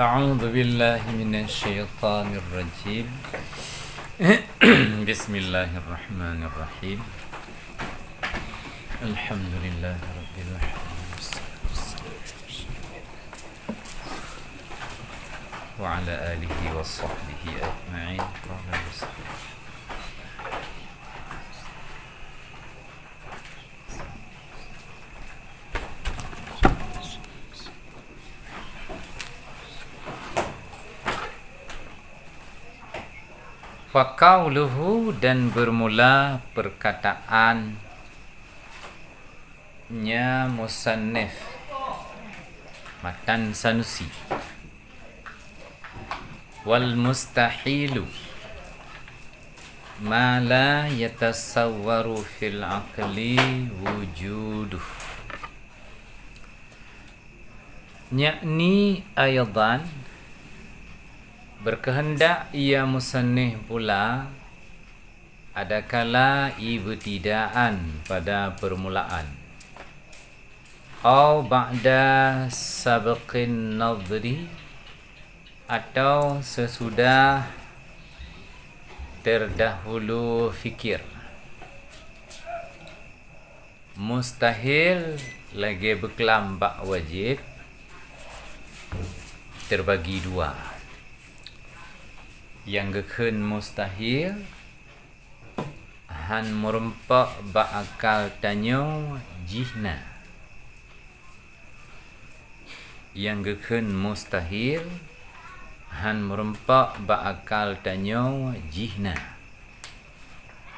أعوذ بالله من الشيطان الرجيم بسم الله الرحمن الرحيم الحمد لله رب العالمين وعلى آله وصحبه أجمعين. Faqauluhu, dan bermula perkataannya musannif Matan Sanusi. Wal mustahilu ma la yatasawwaru fil aqli wujuduh, yakni aydan, berkehendak ia musannif pula adakala ibtidaan pada permulaan, atau ba'da sabqin nadri, atau sesudah terdahulu fikir. Mustahil lagi berkelam bak wajib terbagi dua. Yang gekhen mustahil han merempak bakal tanyo jihna. Yang gekhen mustahil han merempak bakal tanyo jihna.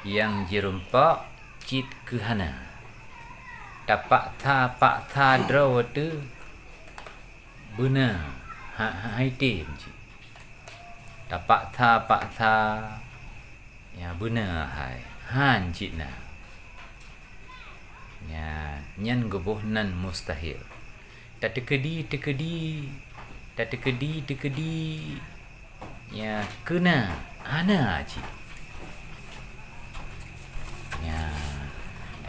Yang jirempak cit kehana. Tapak tha draw tu benar hai tim cik. Pak tha ya benar hai han citna ya nyan gebuhnan mustahil. Tak tekedi ya kena hana cik ya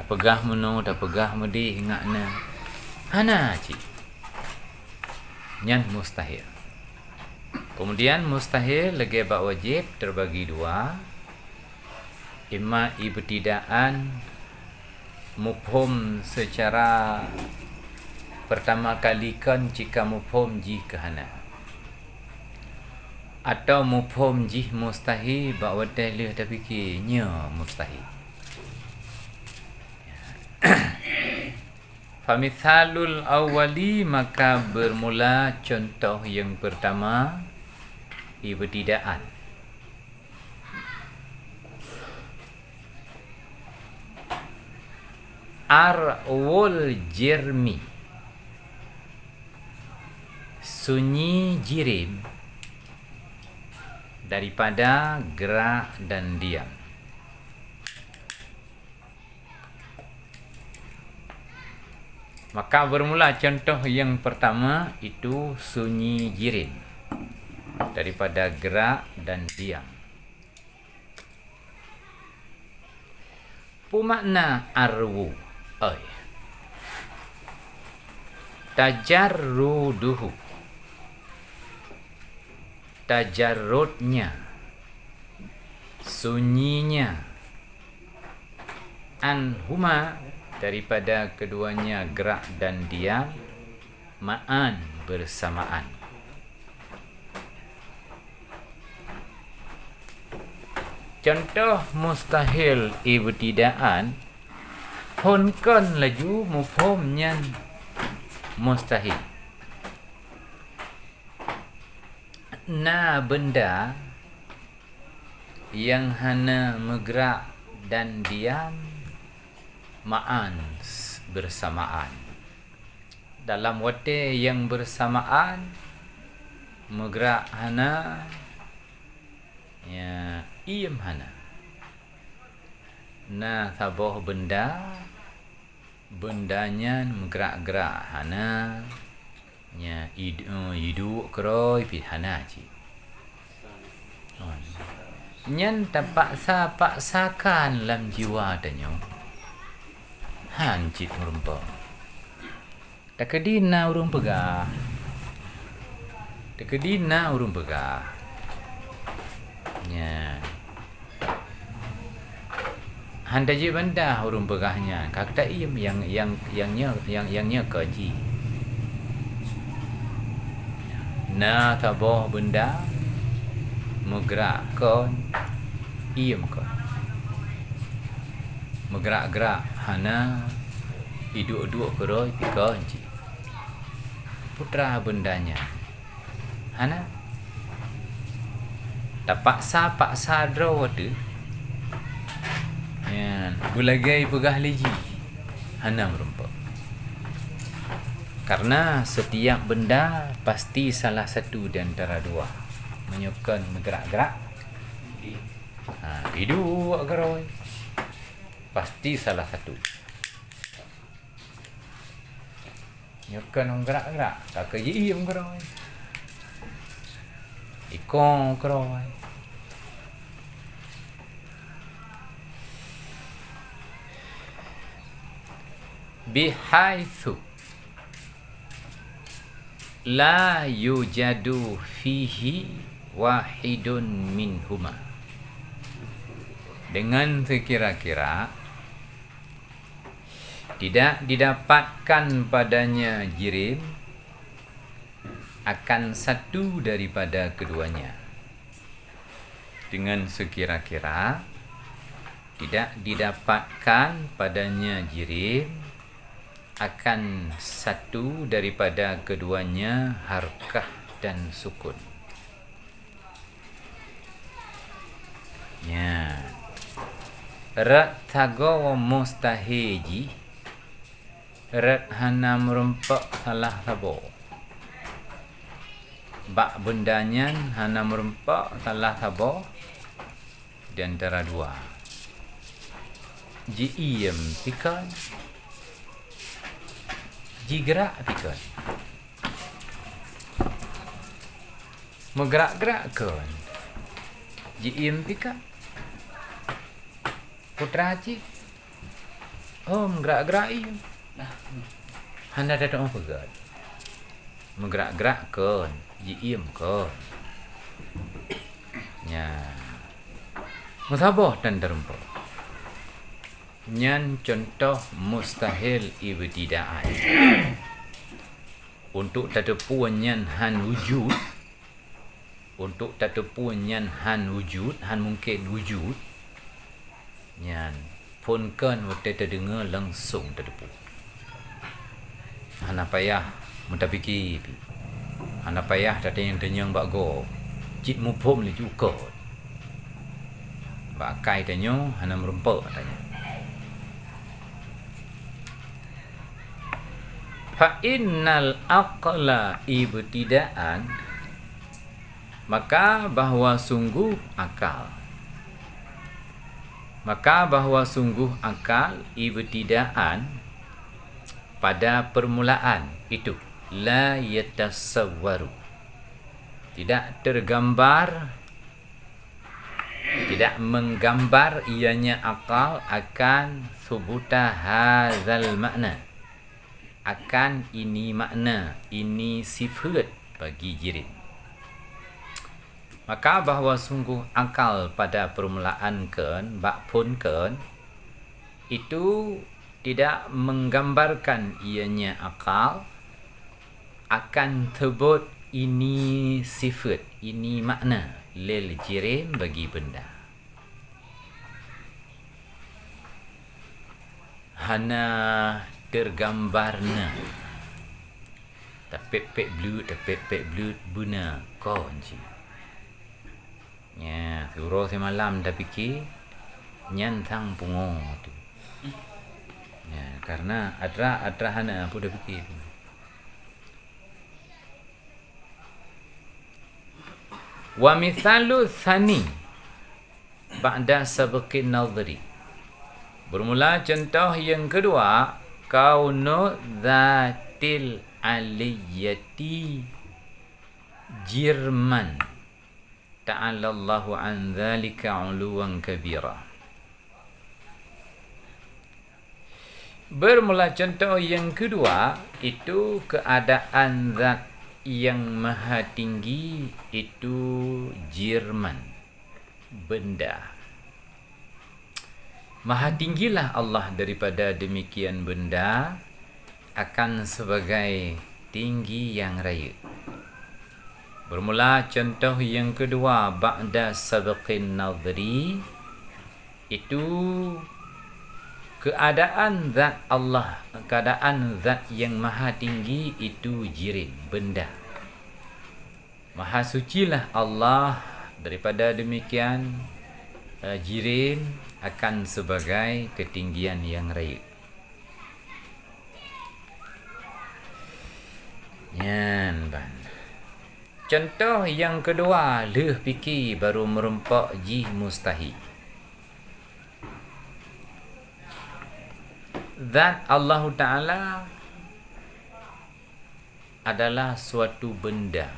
tak pegah meno tak pegah medi ngakna hana cik nyan mustahil. Kemudian mustahil lagi bak wajib terbagi dua. Ima ibtidaan mufhum secara pertama kali kan jika mufhum jih kehana, atau mufhum jih mustahil bak wadah leh tapi nya mustahil. Famithalul awwali, maka bermula contoh yang pertama ibtidaan. Arwul jirmi, sunyi jirim daripada gerak dan diam. Maka bermula contoh yang pertama itu sunyi jirim daripada gerak dan diam. Pumakna arwu tajarruduhu, tajarrudnya, sunyinya, anhuma, daripada keduanya gerak dan diam, ma'an, bersamaan. Contoh mustahil ibtidaan hunkon laju mufhumnya mustahil. Na benda yang hana bergerak dan diam ma'an, bersamaan. Dalam wate yang bersamaan bergerak hana ya iem hana. Na taboh bendanya bergerak-gerak hana nya hidup keroi pi hana cik. Nyan terpaksa-paksakan dalam jiwa danyo han cik merempak. Tak kedina urung pegah Dekedina urung begah. Nya. Handa je benda urung begahnya. Kakta iem yang kaji. Na taboh benda menggerakkan iem kon. Menggerak-gerak hana iduk-iduk keroi pika ji. Putra bendanya. Hana tak paksa draw tu. Ya, bulagai pegah liji. Hana merumpa. Karena setiap benda pasti salah satu di antara dua menyukan bergerak-gerak. Hidup geroi. Pasti salah satu. Nyukan bergerak-gerak. Tak kerja geroi. Ikong geroi. Bihaitsu la yujadu fihi wahidun minhuma. Dengan sekira-kira tidak didapatkan padanya jirim akan satu daripada keduanya. Dengan sekira-kira tidak didapatkan padanya jirim akan satu daripada keduanya harkah dan sukun. Ya. Rat tago mustahiji. Rat hana merempak salah sabo. Bak bendanya hana merempak salah sabo di antara dua. Ji iem pikan. Jigerak pikun. Menggerak-gerakkan. Jiim pikun. Putra haji. Oh, menggerak-gerak iam. Handa dadak apa gad? Menggerak-gerakkan. Jiim kan. Ya. Musabah dan derempa. Nyan contoh mustahil ibtidaan. Untuk tadapuan nyan han wujud. Untuk tadapuan nyan han wujud, han mungkin wujud. Nyan pun kan waktu terdengar langsung tadapu. Hana payah mudah fikir. Hana payah tadi yang tenyang bago. Cik mupum li juga. Bakai tanyo hana merempak tanya. Fa innal aqla ibtidaan, maka bahwa sungguh akal ibtidaan pada permulaan itu la yatasawwaru, tidak tergambar, tidak menggambar ianya akal akan subuta hadzal makna, akan ini makna, ini sifat bagi jirim. Maka bahawa sungguh akal pada permulaan kan, bak pun kan, itu tidak menggambarkan ianya akal akan thebut ini sifat, ini makna lil jirim bagi benda. Hana tergambarna tapek blut buna konji. Ya, suruh semalam dah fikir nyantang pungo tu. Ya, karena atra hana aku dah fikir. Wa mithalu thani ba'da sabqin nadhri. Bermula contoh yang kedua, kaunu dhatil aliyati jirman ta'ala Allahu an dhalika 'uluwan kabira. Bermula contoh yang kedua itu keadaan zat yang maha tinggi itu jirman, benda. Maha tinggilah Allah daripada demikian benda, akan sebagai tinggi yang raya. Bermula contoh yang kedua, ba'da sabqin nadri, itu keadaan zat Allah, keadaan zat yang maha tinggi itu jirim, benda. Maha sucilah Allah daripada demikian jirim, akan sebagai ketinggian yang raya. Yan ban. Contoh yang kedua, leh fikir baru merempak ji mustahil. Zat Allah Ta'ala adalah suatu benda.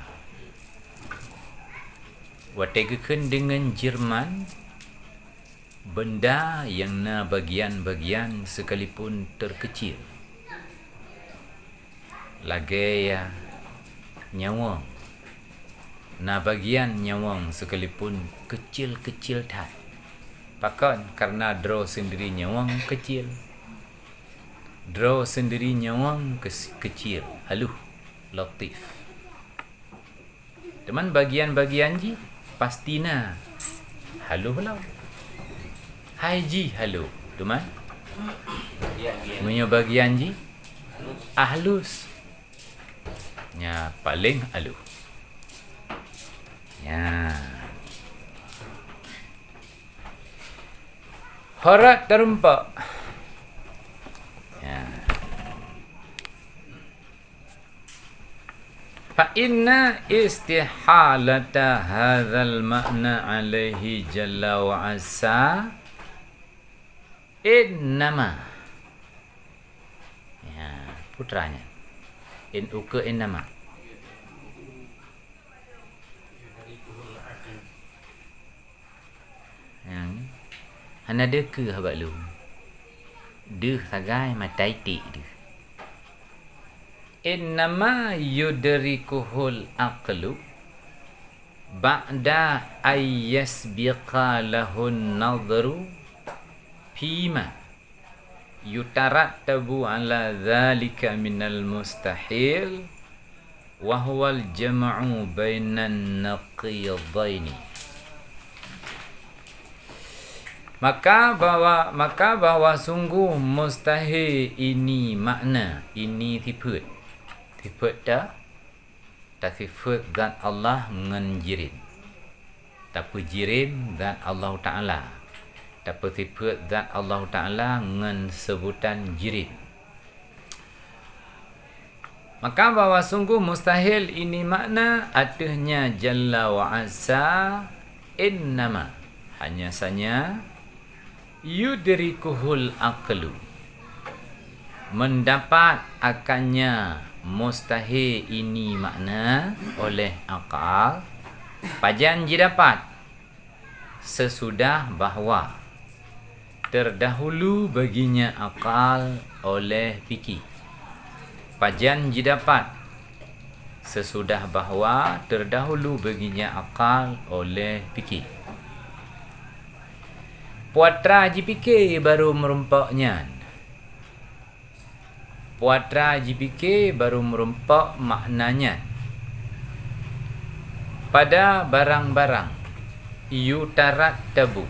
Wategakan dengan Jerman, benda yang na bagian-bagian sekalipun terkecil. Lagi ya nyawang, na bagian nyawang sekalipun kecil-kecil tak. Pakan karena draw sendiri nyawang kecil. Draw sendiri nyawang kecil, haluh, latif. Teman bagian-bagian ji pastina haluh belau. Hai ji haluh, teman. Punya bagian ji halus. Nya paling halus. Ya. Horat terempak. فإن استحالة هذا المعنى عليه جل وعلا إنما ya, putranya in uke innama yang hana de ke habak lu de sagai matai ti de innama yudrikuhul aqlu ba'da ayyasbiqa lahun nadhru fima yutarattabu ala dhalika minal mustahil wa huwal jam'u bainan naqidaini. Maka bahwa sungguh mustahil ini makna, ini sifat dah sifat zat Allah ngan jirim. Tapi jirim zat Allah Ta'ala. Tapi sifat zat Allah Ta'ala ngan sebutan jirim. Maka bahwa sungguh mustahil ini makna adanya Jalla wa'asa innama hanya saja yudrikuhul aqlu mendapat akannya mustahil ini makna oleh akal pajan didapat sesudah bahawa terdahulu baginya akal oleh fikir. Pajan didapat sesudah bahawa terdahulu baginya akal oleh fikir. Puatra fikir baru merompaknya. Puatra fikir baru merompak maknanya. Pada barang-barang yutarattabu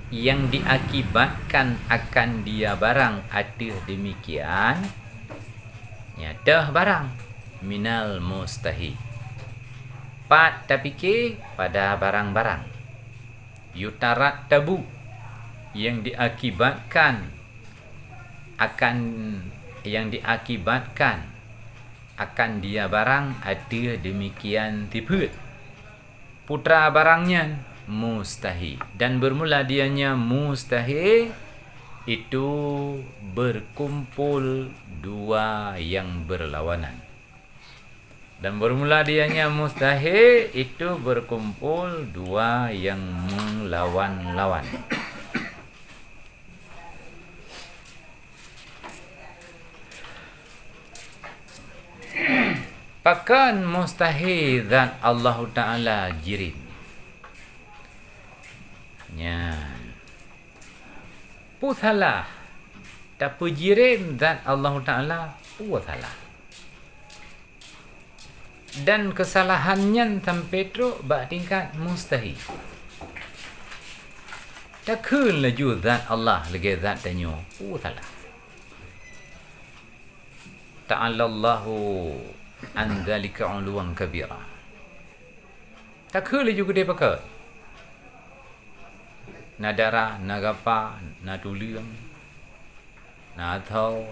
yang diakibatkan akan dia barang ada demikian nyata barang minal mustahil. Pat fikir pada barang-barang yutarattabu yang diakibatkan akan dia barang ada demikian sifat. Putra barangnya mustahil dan bermula dianya mustahil itu berkumpul dua yang berlawanan. Dan bermula dianya mustahil itu berkumpul dua yang melawan-lawan. Pakan mustahil zat Allah Ta'ala jirim. Salah. Tapi jirim zat Allah Ta'ala salah. Dan kesalahannya sampai tu tingkat mustahil. Takkan laju zat Allah lagi zat tanya salah. Ta'ala Allahu an dzalika 'uluwan kabira. Takkan laju gede pakai. Na darah, na gapa, na tuliang, na thau.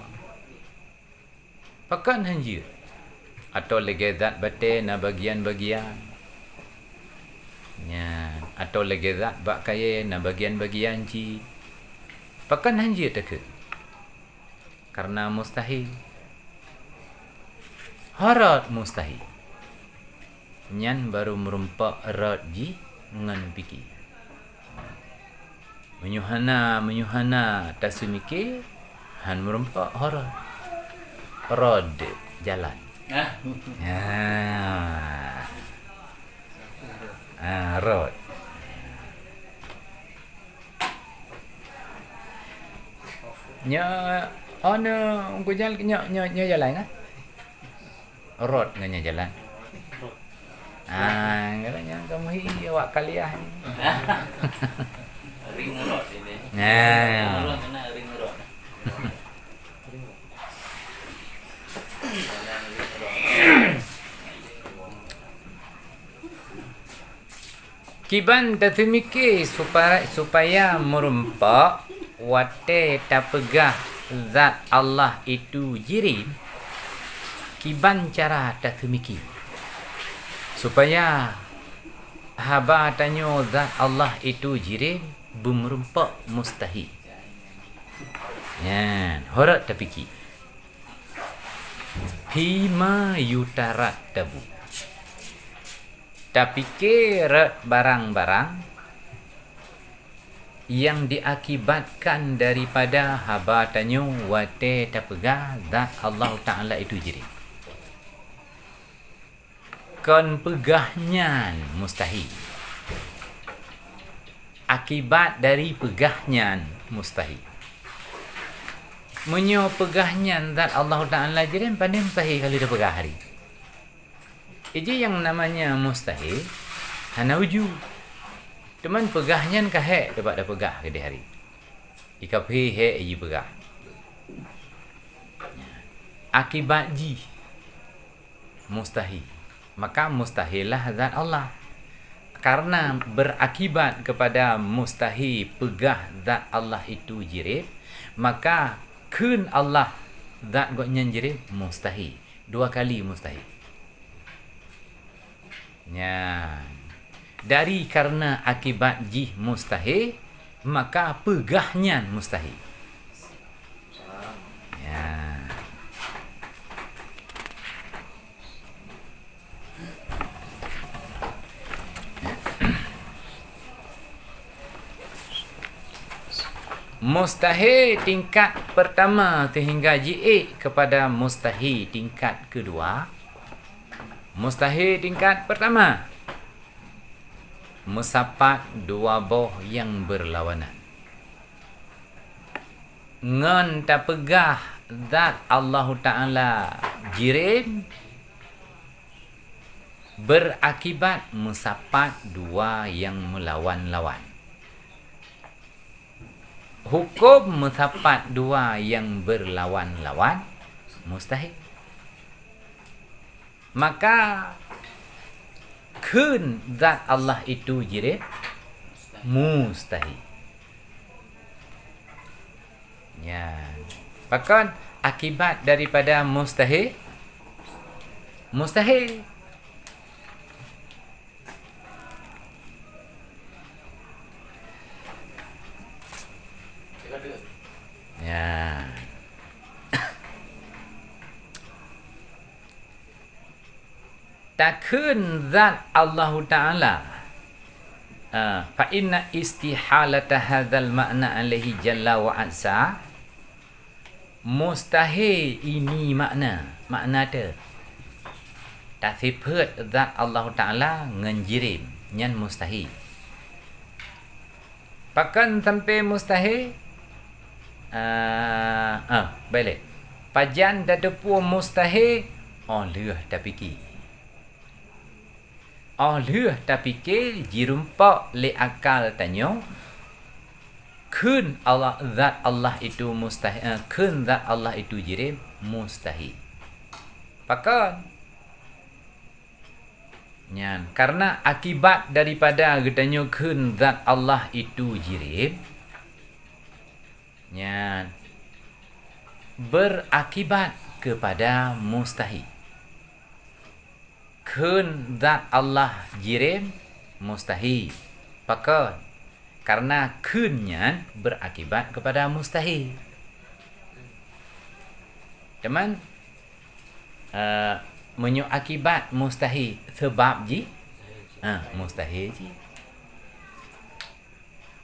Pakan hanjir. Atau lagi zat bate na bagian-bagian. Atau lagi zat bak kaya na bagian-bagian ci. Pakan hanjir tak? Karena mustahil. Harat mustahil. Nyan baru merumpak erat ji ngan fikir. Menyuhana tasumike han merempak horor. Rod jalan. Rod. Ungku jalan jalan Rod nganya jalan. Katanya kamu awak kaliah ni. Ring rod ini. Orang kena ring rod. Kiban tatumike supaya merumpak wate tapegah zat Allah itu jirim. Kiban cara tatumike supaya haba tanyo zat Allah itu jirim bermerumpak mustahil. Horat tapiki. Hima yutarat tabu. Tapike barang-barang yang diakibatkan daripada haba tanyo wate tapegah zat Allah Ta'ala itu jirim. Kon pegahnya mustahil. Akibat dari pegahnya mustahil. Menyo pegahnya zat Allah Ta'ala jirim pandai mustahil kalau dia pegah hari. Iji yang namanya mustahil hana wujud. Teman pegahnya kahek dapat dah pegah ke di hari. Ika he iji pegah. Akibat ji mustahil. Maka mustahillah zat Allah. Karena berakibat kepada mustahil pegah zat Allah itu jirim, maka kun Allah zat goknya jirim mustahil. 2 kali mustahil. Dari karena akibat jih mustahil, maka pegahnya mustahil. Mustahil tingkat pertama sehingga ji'ik kepada mustahil tingkat kedua. Mustahil tingkat pertama, musapat 2 boh yang berlawanan. Ngan tapegah zat Allah Ta'ala jirim berakibat musapat 2 yang melawan-lawan. Hukum musapat 2 yang berlawan-lawan mustahil. Maka kun zat Allah itu jirim mustahil. Bahkan akibat daripada mustahil takun zat Allah Ta'ala fa inna istihalata hadzal makna alaihi jalla wa azza. Mustahil ini makna dia sifat zat Allah Ta'ala ngenjirim nyan mustahil. Pakan sampai mustahil balik. Pajan dah depu mustahil leh tak fikir. Leh tak fikir jirumpak le akal tanya kun Allah zat Allah itu mustahil, kun zat Allah itu jirim mustahil. Pakan nyan karena akibat daripada katanya kun zat Allah itu jirim nyan berakibat kepada mustahil. Kun zat Allah jirim mustahil. Pakan karena kunnya berakibat kepada mustahil. Teman menyo akibat mustahil sebab ji mustahil ji.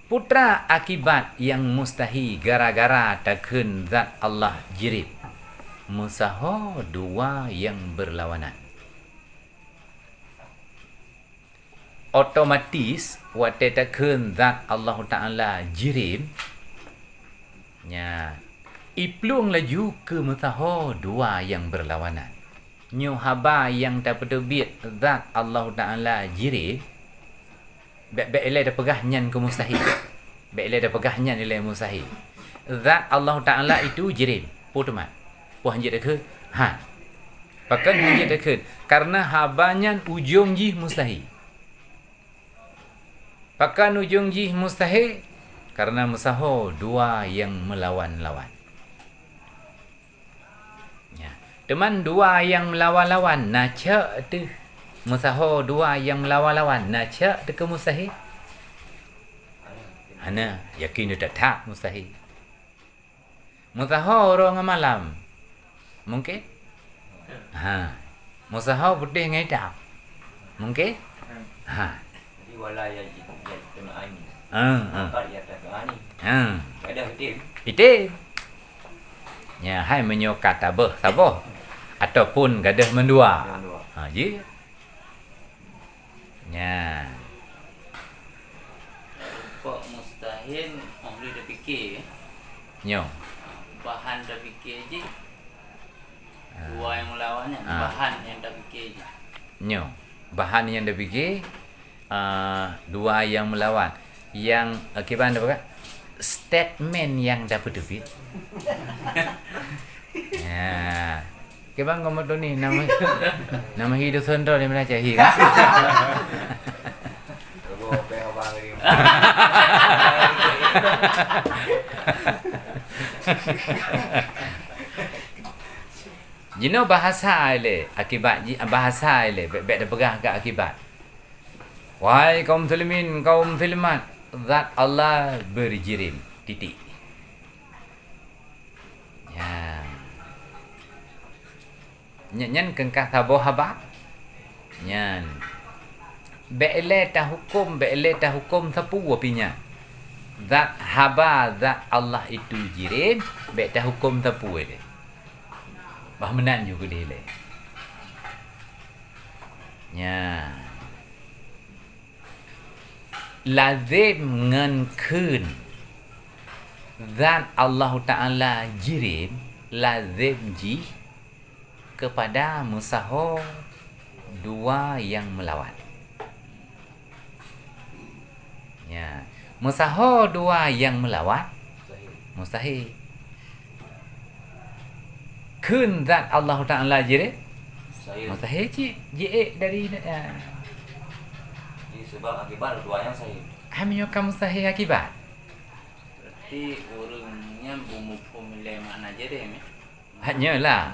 Putra akibat yang mustahil gara-gara takun zat Allah jirib. Musaho dua yang berlawanan. Otomatis waktu takun zat Allah Ta'ala jirib nya iplung laju ke musaho dua yang berlawanan. Nyo haba yang tak terbit zat Allah Ta'ala jirib Bek ilai dah pegah nyan ke mustahil. Bek ilai dah pegah nyan ilai mustahil. Zat Allah Ta'ala itu jirim. Putumat. Puh hanjit dah ke? Pakan hanjit dah ke? Karena habanyan ujung jih mustahil. Pakan ujung jih mustahil. Karena musaho dua yang melawan-lawan. Ya. Teman dua yang melawan-lawan. Naca tu. Musaho dua yang melawan-lawan. Naca tu ke mustahil? Ana yakin dia tak mustahil. Musaho orang malam. Mungkin? Musaho putih ngai tak? Mungkin? Jadi wala ya kena ani. Apa ya tak ani. Ada hitim. Ya, hai menyokat tabah, sabah. Ataupun gadah mendua. Je. Ya. Kok mustahil boleh dah fikir. Nyo. Bahan dah fikir je. Dua yang melawannya, bahan yang dah fikir je. Nyo. Bahan yang dah fikir dua yang melawan. Yang akibat apa? Statement yang dapat terbit. Ya. Kebang ngomong tu ni nama hidup sendiri dia belajar hi kan. Jino bahasa ile akibat bahasa ile bek dah pegah kat akibat. Wahai kaum muslimin, kaum muslimat, zat Allah berjirim titik. Ya. Nyan kengkah tabo haba. Nyan. Be'le ta hukum sapu wapinya. Zat haba zat Allah itu jirim, be ta hukum sapu ele. Bah menan juga dia le. Nya. Lazim ngan kun zat Allah Ta'ala jirim lazim ji kepada musaho dua yang melawan. Ya, musaho dua yang melawan mustahil. Kun zat Allah Ta'ala jirim mustahil ji dari sebab akibat dua yang sahih. Hamio kamu sahih akibat. Berarti orangnya pemilih makna jirim ya. Hanyalah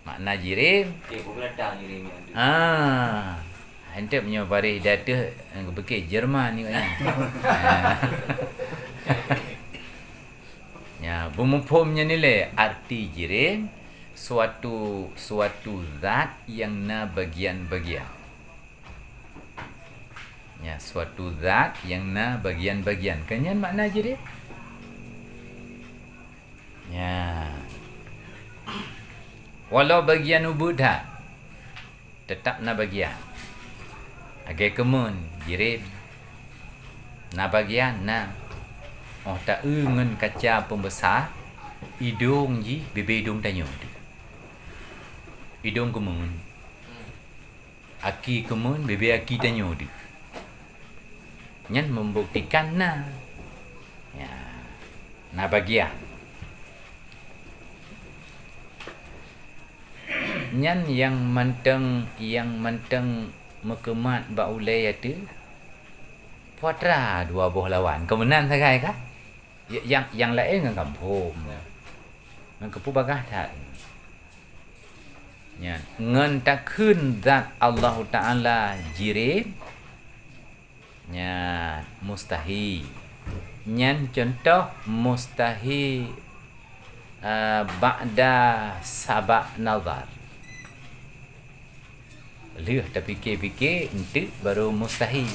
makna jirim. Dia bukan datang jirim yang tu. Hantar punya baris data bekik Jerman ni kan. Ya, bumupumnya nilai arti jirim suatu zat yang na bagian-bagian. Ya, suatu zat yang na bagian-bagian. Kenyan makna jirim? Ya. Walau bagian ubud tetap na bagian. Agai kemun jirim. Na bagian na. Oh tak ngan kaca pembesar. Hidung ji bebe hidung tanyo. Hidung kemun. Aki kemun bebe aki tanyo di. Nyan membuktikan na. Ya. Na bagian. Nyan yang menteng mekemat ba ulai itu putra dua buah lawan kemenan sagai kah yang lain dengan kampung ngan kepu bagah tak nyan ngan takun zat Allah Taala jirim nyan mustahil nyan contoh mustahil ba'da sabak nazar. Lih terfikir-fikir itu baru mustahil.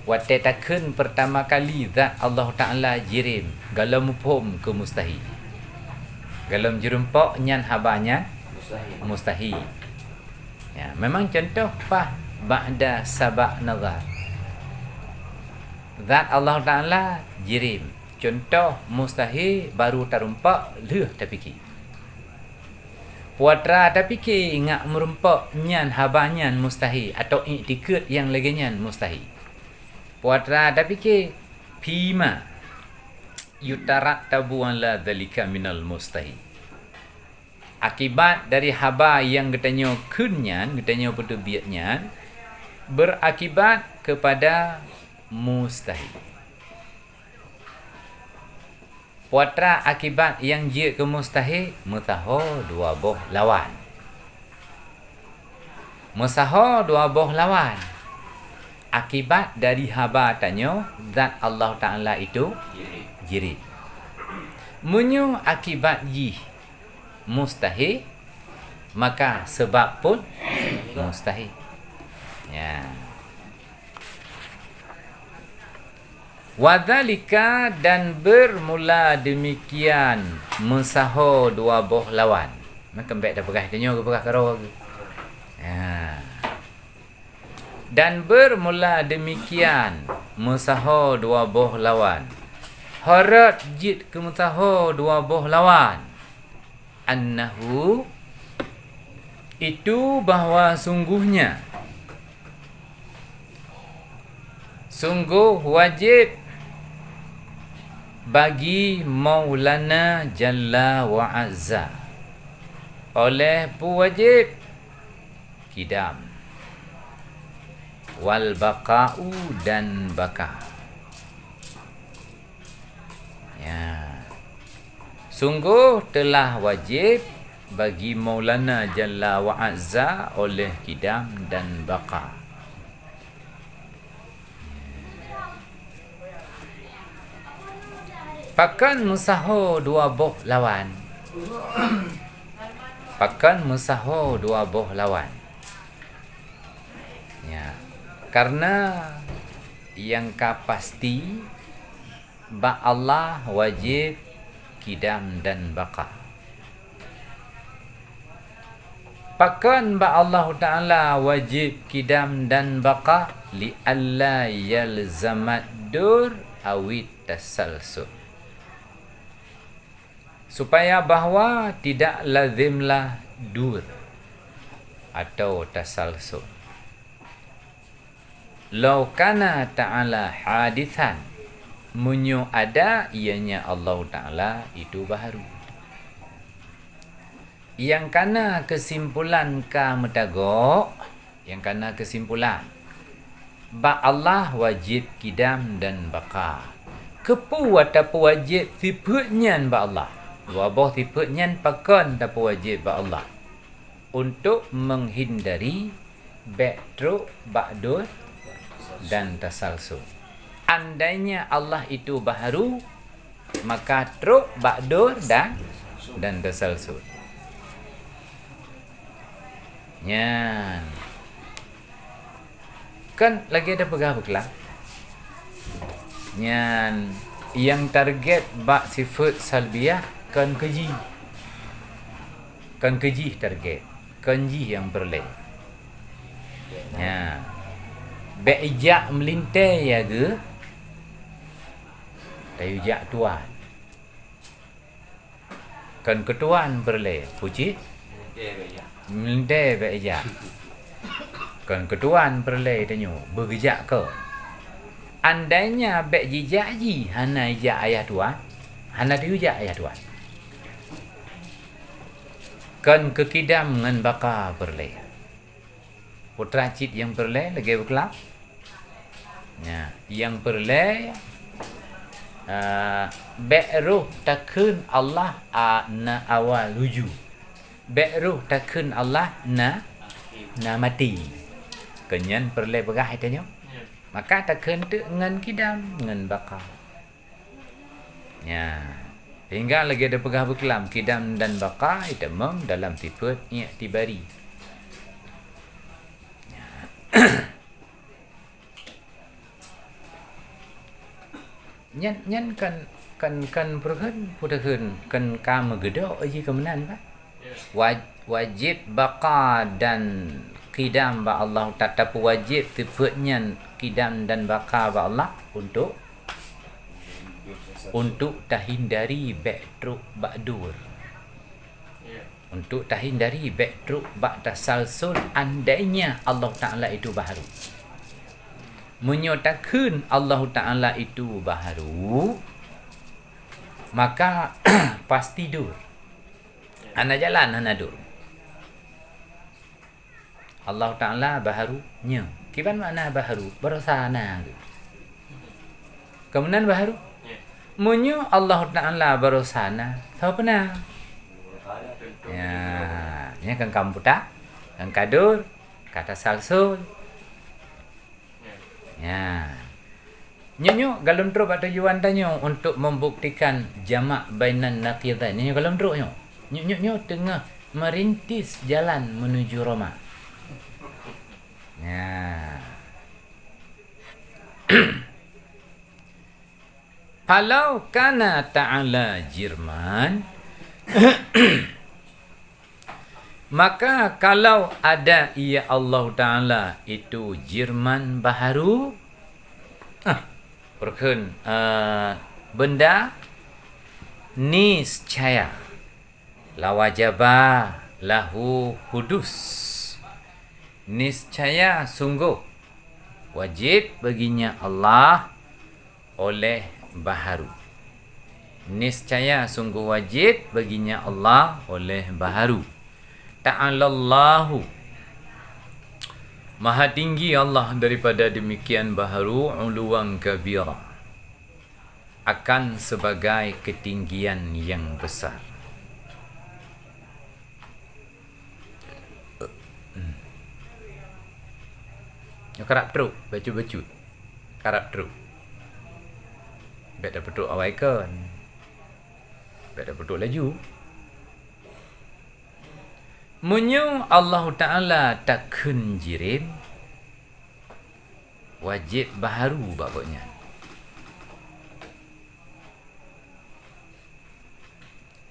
Waktu takun pertama kali zat Allah Ta'ala jirim. Galam mufhum ke mustahil. Galam jerumpak nyan habanya mustahil. Ya, memang contoh pah ba'da sabak nazar. Zat Allah Ta'ala jirim. Contoh mustahil baru terumpak lih terfikir. Puatra tapi ke ingat merumpak nyan habanyan mustahil atau iktikad yang lagi nyan mustahil. Puatra tapi ke pima yutarat tabuan la dzalika minal mustahil. Akibat dari haba yang getanyo kunyan, getanyo pertubiatnya berakibat kepada mustahil. Puatra akibat yang je ke mustahil mutaho dua boh lawan. Musaho dua boh lawan. Akibat dari haba tanyo zat Allah Ta'ala itu jirid. Munyo akibat ji mustahil maka sebab pun mustahil. Ya. Wadzalika dan bermula demikian musaho dua boh lawan. Makan baik dah pegah tanyo ke pegah karo ke. Ya. Dan bermula demikian musaho dua boh lawan. Harat jid ke musaho dua boh lawan. Annahu itu bahawa sungguh wajib bagi Maulana Jalla wa Azza oleh pewajib kidam wal baqa'u dan baka. Ya. Sungguh telah wajib bagi Maulana Jalla wa Azza oleh kidam dan baka. Pakan musaho dua boh lawan. Pakan musaho dua boh lawan. Ya. Karena yang pasti ba Allah wajib kidam dan baka. Pakan ba Allah Ta'ala wajib kidam dan baka li alla yalzamat dur awit tasalsul. Supaya bahawa tidak lazimlah dur atau tasalsul. Lau kana ta'ala hadithan munyo ada ianya Allah Ta'ala itu baharu. Yang kana kesimpulan ka metagok, yang kana kesimpulan ba Allah wajib kidam dan baka. Kepu atapu wajib sifutnyan ba Allah. Dua boh sifutnyan pakan atapu wajib ba Allah. Untuk menghindari baktro ba'dur dan tasalsul. Andainya Allah itu baharu, maka truk ba'dur dan tasalsul. Nyan. Kan lagi ada pegah-pegah. Nyan. Yang target bak sifat salbiah kan keji. Kan keji target. Kanji yang berleh. Ya. Bek ijak melintai ya ke? Tayu jak tuan. Kan ketuan berle. Puji? Melintai bek ijak. Kan ketuan berle tanyo. Bergejak ke? Andainya bek jijak ji hana ijak ayah tuan. Hana tayu jak ayah tuan. Kan kekidam ngan baka berle. Putra cik yang berle lagi berkelap. Ya, yang berle be'ruh takun Allah na awal wujud. Be'ruh takun Allah na mati. Kenyan berle berah itu nyo. Maka takun tu ngan kidam ngan baka. Ya. Hingga lagi ada pegah berkelam kidam dan baka itu dalam tipe i'tibari. Nyan kan perhen pudahan kan kama gedok aja kemenan pak. Wajib baka dan kidam ba Allah tetap wajib tipenya kidam dan baka ba Allah untuk tahindari ba'dru ba'dur. Untuk tahindari ba'dru ba'da salsul andainya Allah Ta'ala itu baharu. Menyatakan Allah Ta'ala itu baharu, maka pasti dur. Ana jalan, ana dur. Allah Ta'ala baharunya. Kiban makna baharu? Berasana. Kemudian baharu? Munyo Allah Ta'ala berasana. Tahu pernah? Ya kan kamputa, kan kadur, kata salsul. Ya. Nyo galon tro atau tujuan tanyo untuk membuktikan jamak bainan naqidain. Nyo galon tro nyo. Nyo tengah merintis jalan menuju Roma. Ya. Kalau kana ta'ala jirman maka kalau ada ia Allah Ta'ala itu jirman baharu perken benda niscaya lawajaba lahu hudus, niscaya sungguh wajib baginya Allah oleh baharu. Niscaya sungguh wajib baginya Allah oleh baharu. Ta'alallahu, maha tinggi Allah daripada demikian baharu, uluwan kabira, akan sebagai ketinggian yang besar. Kerap teruk baju-baju. Kerap teruk. Beda betul awal kan. Beda betul laju. Munyo Allah Ta'ala takun jirim wajib baharu babaknya.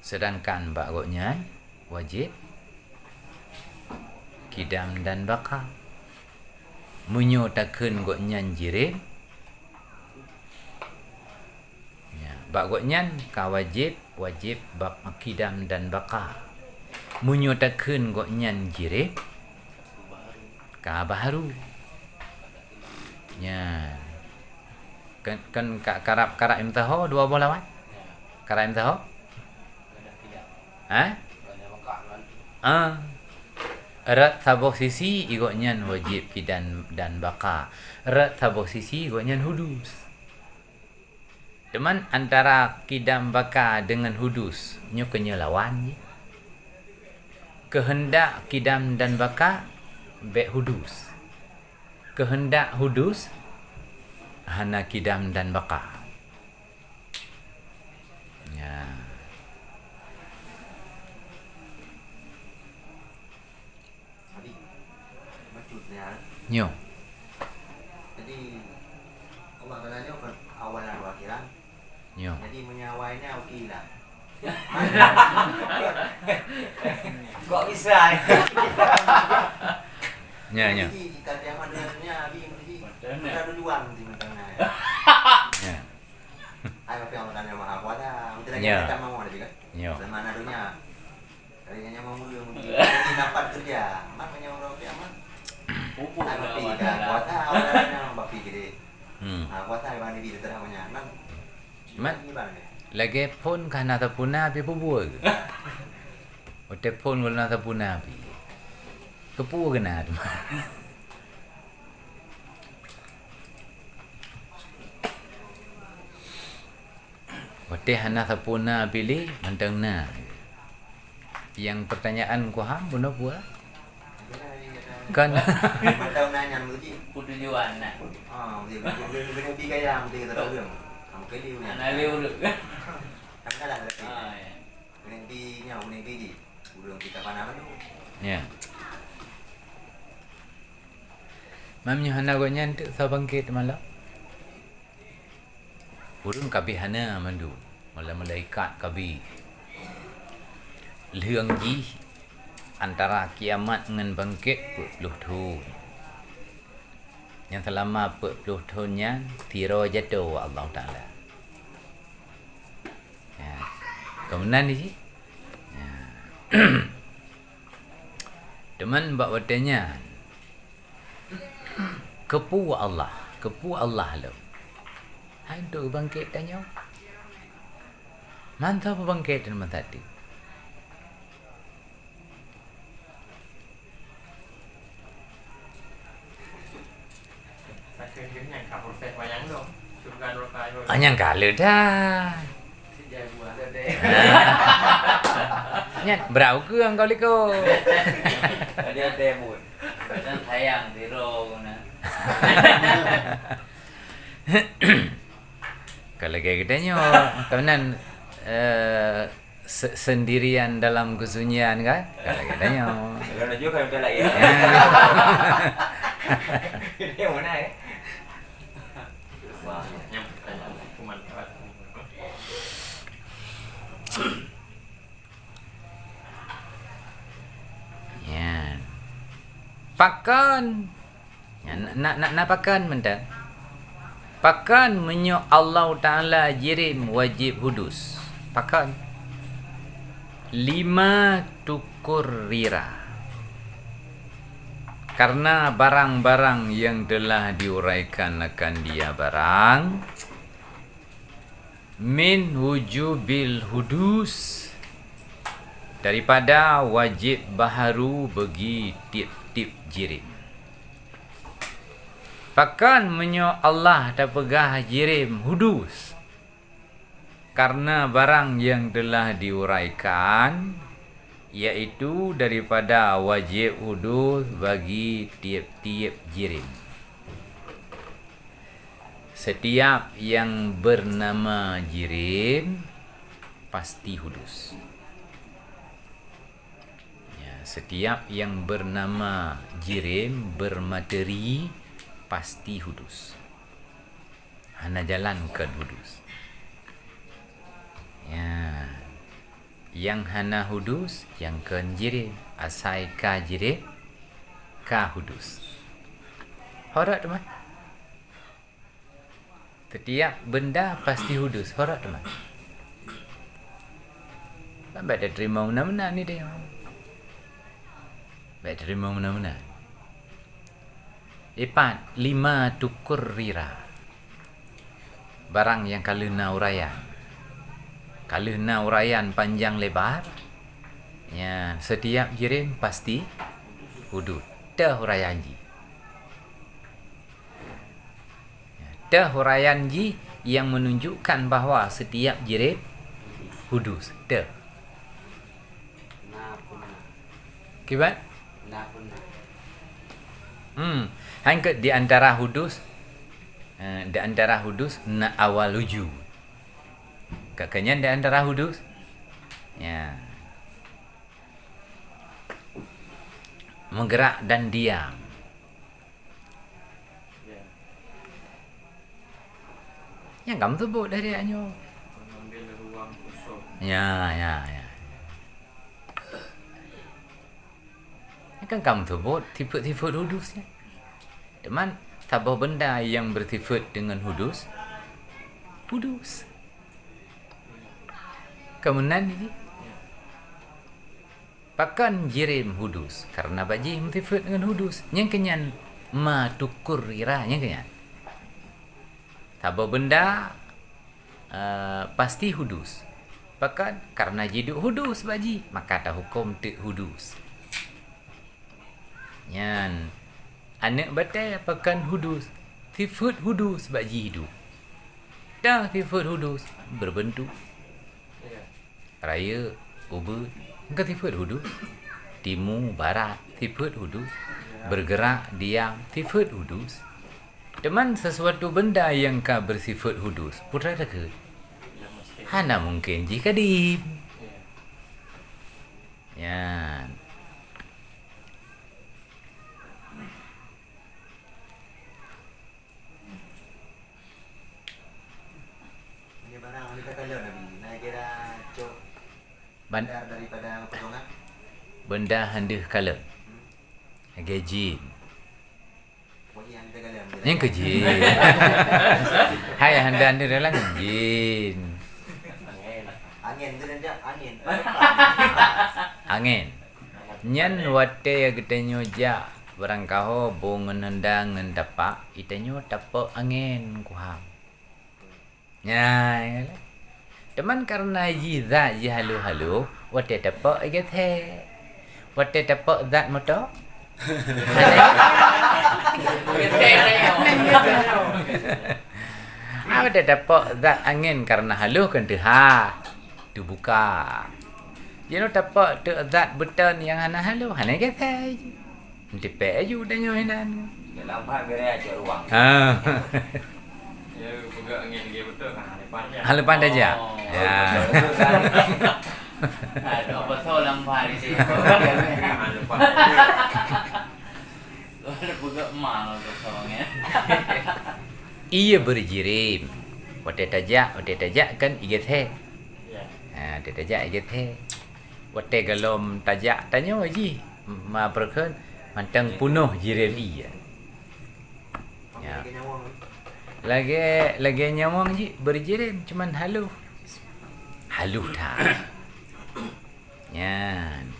Sedangkan babaknya wajib kidam dan baka. Munyo takun goknya jirim ya, babaknya ka wajib bak kidam dan baka. Munyo takun gok nyan jire ka baharu. Ya. Kan karap imtaho 2 lawan. Karap imtaho? Erat saboh sisi igok nyan wajib kidan dan baka. Erat saboh sisi igok nyan hudus. Teman antara kidam baka dengan hudus nyo kenya lawan je. Kehendak kidam dan baka bek hudus. Kehendak hudus hana kidam dan baka. Ya. Nyo. Jadi Allah Ta'ala awalan wa akhiran. Nyo. Jadi menyawainya ukilan. Kok bisa? Nya. Jadi mana dunia. Kalinya mau mulia dapat kerja. Makanya orang dia mah. Pupuk lah kuota awalnya bapi gede. Kuota yang di terangnya. Man lagi pun kana tapuna pi pubuh. Ote pun wala tapuna pi. Kepu kena tu. Ote hana tapuna pilih mentang na. Yang pertanyaan ku ham buno buah. Kan mentang nanya mesti tujuan nak. Dia pi kaya mesti kita tahu dia. Kamu ke dia. Ana leu duk. Kan ada lagi. Pi nya pi. Urang kita panah tu. Ya. Mamnya hana go nyantuk sa bangkit malam. Urang kabi hana mandu. Malam malaikat kabi. Leung ji antara kiamat dengan bangkit 40 tahun. Yang selama 40 tahunnya tiro jatuh Allah Taala. Ya. Kemudian ni ya. Teman bak watanya kepu Allah lo. Hai tu bangkit tanya. Mantap bangkit teman tadi. Anyang kala dah. Nyat berau ke engkau liko. Dia tebut. Dan sayang zero guna. Kalau kayak gitanya kanan sendirian dalam kesunyian kan? Kalau gitanya. Kalau juga udah lagi. Dia mana ya? Wah, nyampe kuman lewat. Ya. Pakan. Ya, nak pakan mentang. Pakan menyo Allah Taala jirim wajib hudus. Pakan 5 tukur rira. Karena barang-barang yang telah diuraikan akan dia barang min wujubil hudus, daripada wajib baharu bagi tip-tip jirim. Pakan menyo Allah tak pegah jirim hudus, karena barang yang telah diuraikan iaitu daripada wajib hudus bagi tiap-tiap jirim. Setiap yang bernama jirim pasti hudus. Ya, setiap yang bernama jirim bermateri pasti hudus. Hana jalankan hudus. Ya. Yang hana hudus, yang ken jirim. Asai ka jirim, ka hudus. Horak teman. Setiap benda pasti hudus. Horak teman. Baik dah terima mana-mana ni dia. Baik terima mana-mana. 5 tukur rira. Barang yang kaluna uraian. Kalau nak uraian panjang lebar, ya, setiap jirim pasti hudud. Dah uraian ji. Ya, dah uraian ji yang menunjukkan bahawa setiap jirim hudus. Dah. Kibat? Hangkat di antara hudus, na awal wujud. Kakaknya di antara hudus. Ya. Menggerak dan diam. Yang kamu sebut dari anyo. Mengambil ruang kosong. Ya. Yang kan kamu sebut tipe-tipe hudusnya. Teman, tabah benda yang bersifat dengan hudus. Hudus. Kemudian ini Pakan jirim hudus karena baji mtifut dengan hudus. Yang kenyan ma tukur ira yang kenyan. Tabo benda pasti hudus. Pakan karena jiduk hudus baji maka tak hukum tik hudus. Yan anak batai pakan hudus. Tifut hudus baji hidup. Dah tifut hudus berbentuk raya ubud. Engkau tifut hudus. Timur, barat, tifut hudus. Bergerak, diam, tifut hudus. Teman sesuatu benda yang kau bersifat hudus. Putra ke? Hana mungkin jika dim. Ya. Ini barang kita kalau Nabi. Nah kira cok. Benda daripada pegangan. Benda hendah kala. Gaji. Yang kita kalau. Yang kejin. Hai anda dalam jin. Angin tu dia angin. Angin. Nyan wate getenyo ja barang kaho bungun hendang ngendapak itenyo tapak angin kuham. Ya. Teman karena jiza halu-halu wate tapak agethe. Wate tapak zat motor. Ada dapat zat angin karena haluh kan dibuka. Jadi dapat tu zat beton yang hana haluh hana kata. Nanti peju danyo hinan. Dalam hal gerai aja ruang. Ha. Ya, buka angin dia betul kan halepan dia. Halepan aja. Ya. Ada apa so lampai di sini. Halepan. Ada buka mal tu soalnya. Ia berjirim. Wate tajak kan igethe. Ya. Ha, tajak igethe. Wate galom tajak tanyo ji. Ma perken mantang punuh jirim iya. Ya. Lagi nyawang ji berjirim cuman haluh. Haluh tak. Yan.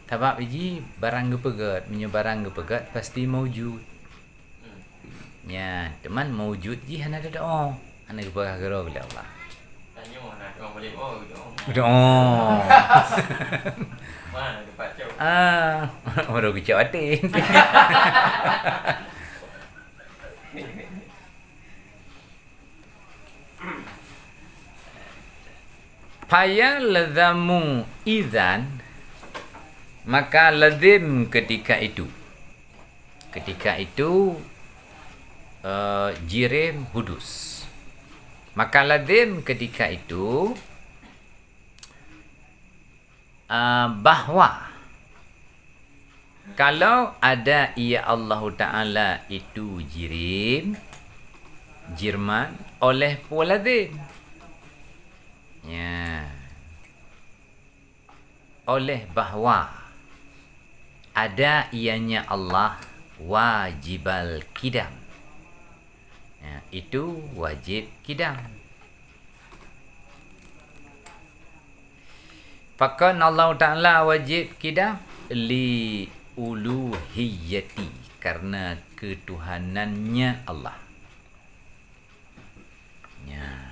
Sebab biji barang gepegat, barang gepegat pasti maujud. Ya, teman maujud ji hana ada doa. Hana gepegat gero bila Allah. Tanya mana orang boleh gitu. Doa. Mana dapat cau. Orang kecil atin. Payah lazamu izan maka lazim ketika itu jirim hudus. Maka lazim ketika itu bahwa kalau ada ia Allah Ta'ala itu jirman oleh lazim. Ya. Oleh bahwa ada ianya Allah wajibal kidam. Ya, itu wajib kidam. Pakan Allah Ta'ala wajib kidam li uluhiyati karena ketuhanannya Allah. Ya.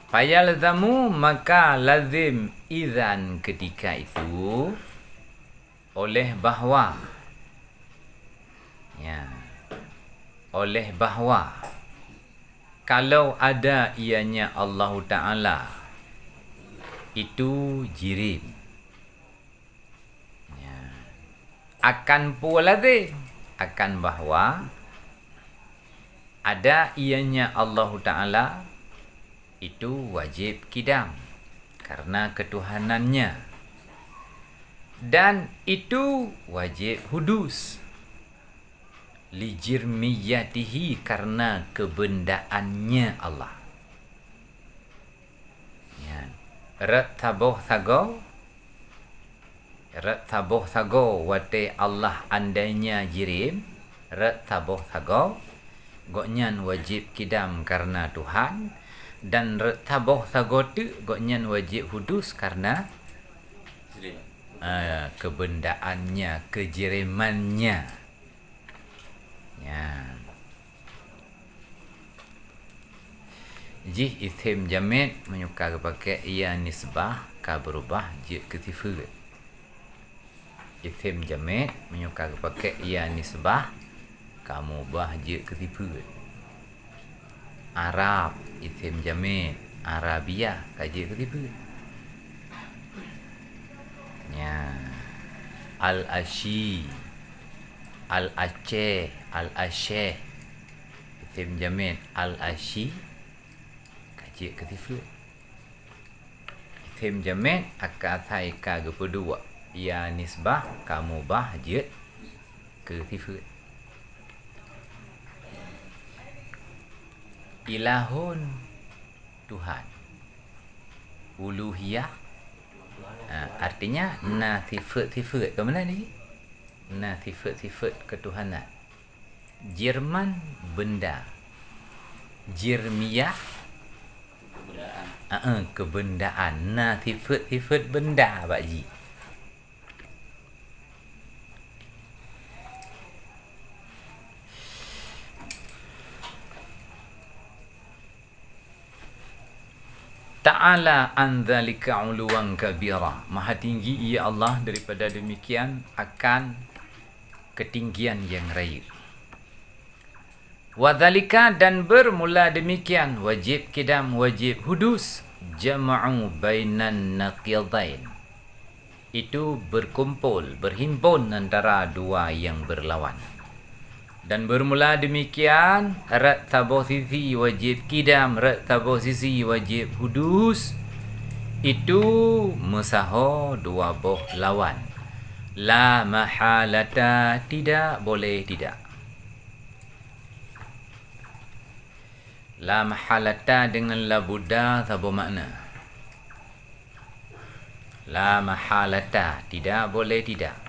Fayalzamu maka lazim izan ketika itu oleh bahwa kalau ada ianya Allah Ta'ala itu jirim akan pula akan bahwa ada ianya Allah Ta'ala itu wajib kidam karena ketuhanannya dan itu wajib hudus lijirmiyatihi karena kebendaannya Allah. Ya. Rat taboh sago wate Allah andainya jirim rat taboh sago goknyan wajib kidam karena Tuhan dan taboh sagotu gonyan wajib hudus karena Sedih. kebendaannya, kejirimannya. Ya. Jih isim jamid menyuka pakai ia nisbah ka berubah je ketifut. Isim jamid menyuka pakai ia nisbah kamu bah je ketifut. Arab isim jamid, Arabia kaje ketifut. Ya. Al-Ashi, Al-Aceh, Al-Asyeh. Isim jamid Al-Ashi kaje ketifut. Isim jamid akathai ka kedua. Ya nisbah kamu bah je ketifut. Ilahun Tuhan. Uluhiyah artinya sifat-sifat ke mana ni? Sifat-sifat ketuhanan. Jerman benda. Jirmiyah kebendaan. Sifat-sifat benda Pak Ji. Ta'ala an dzalika 'uluwan kabira. Maha tinggi ia Allah daripada demikian akan ketinggian yang raya. Wa dzalika dan bermula demikian wajib kidam wajib hudus jam'u bainan naqidain. Itu berkumpul, berhimpun antara dua yang berlawan. Dan bermula demikian rat tabuh sisi wajib kidam, rat tabuh sisi wajib hudus. Itu musaho dua boh lawan. La mahalata, tidak boleh tidak. La mahalata dengan la buddha tabuh makna. La mahalata, tidak boleh tidak.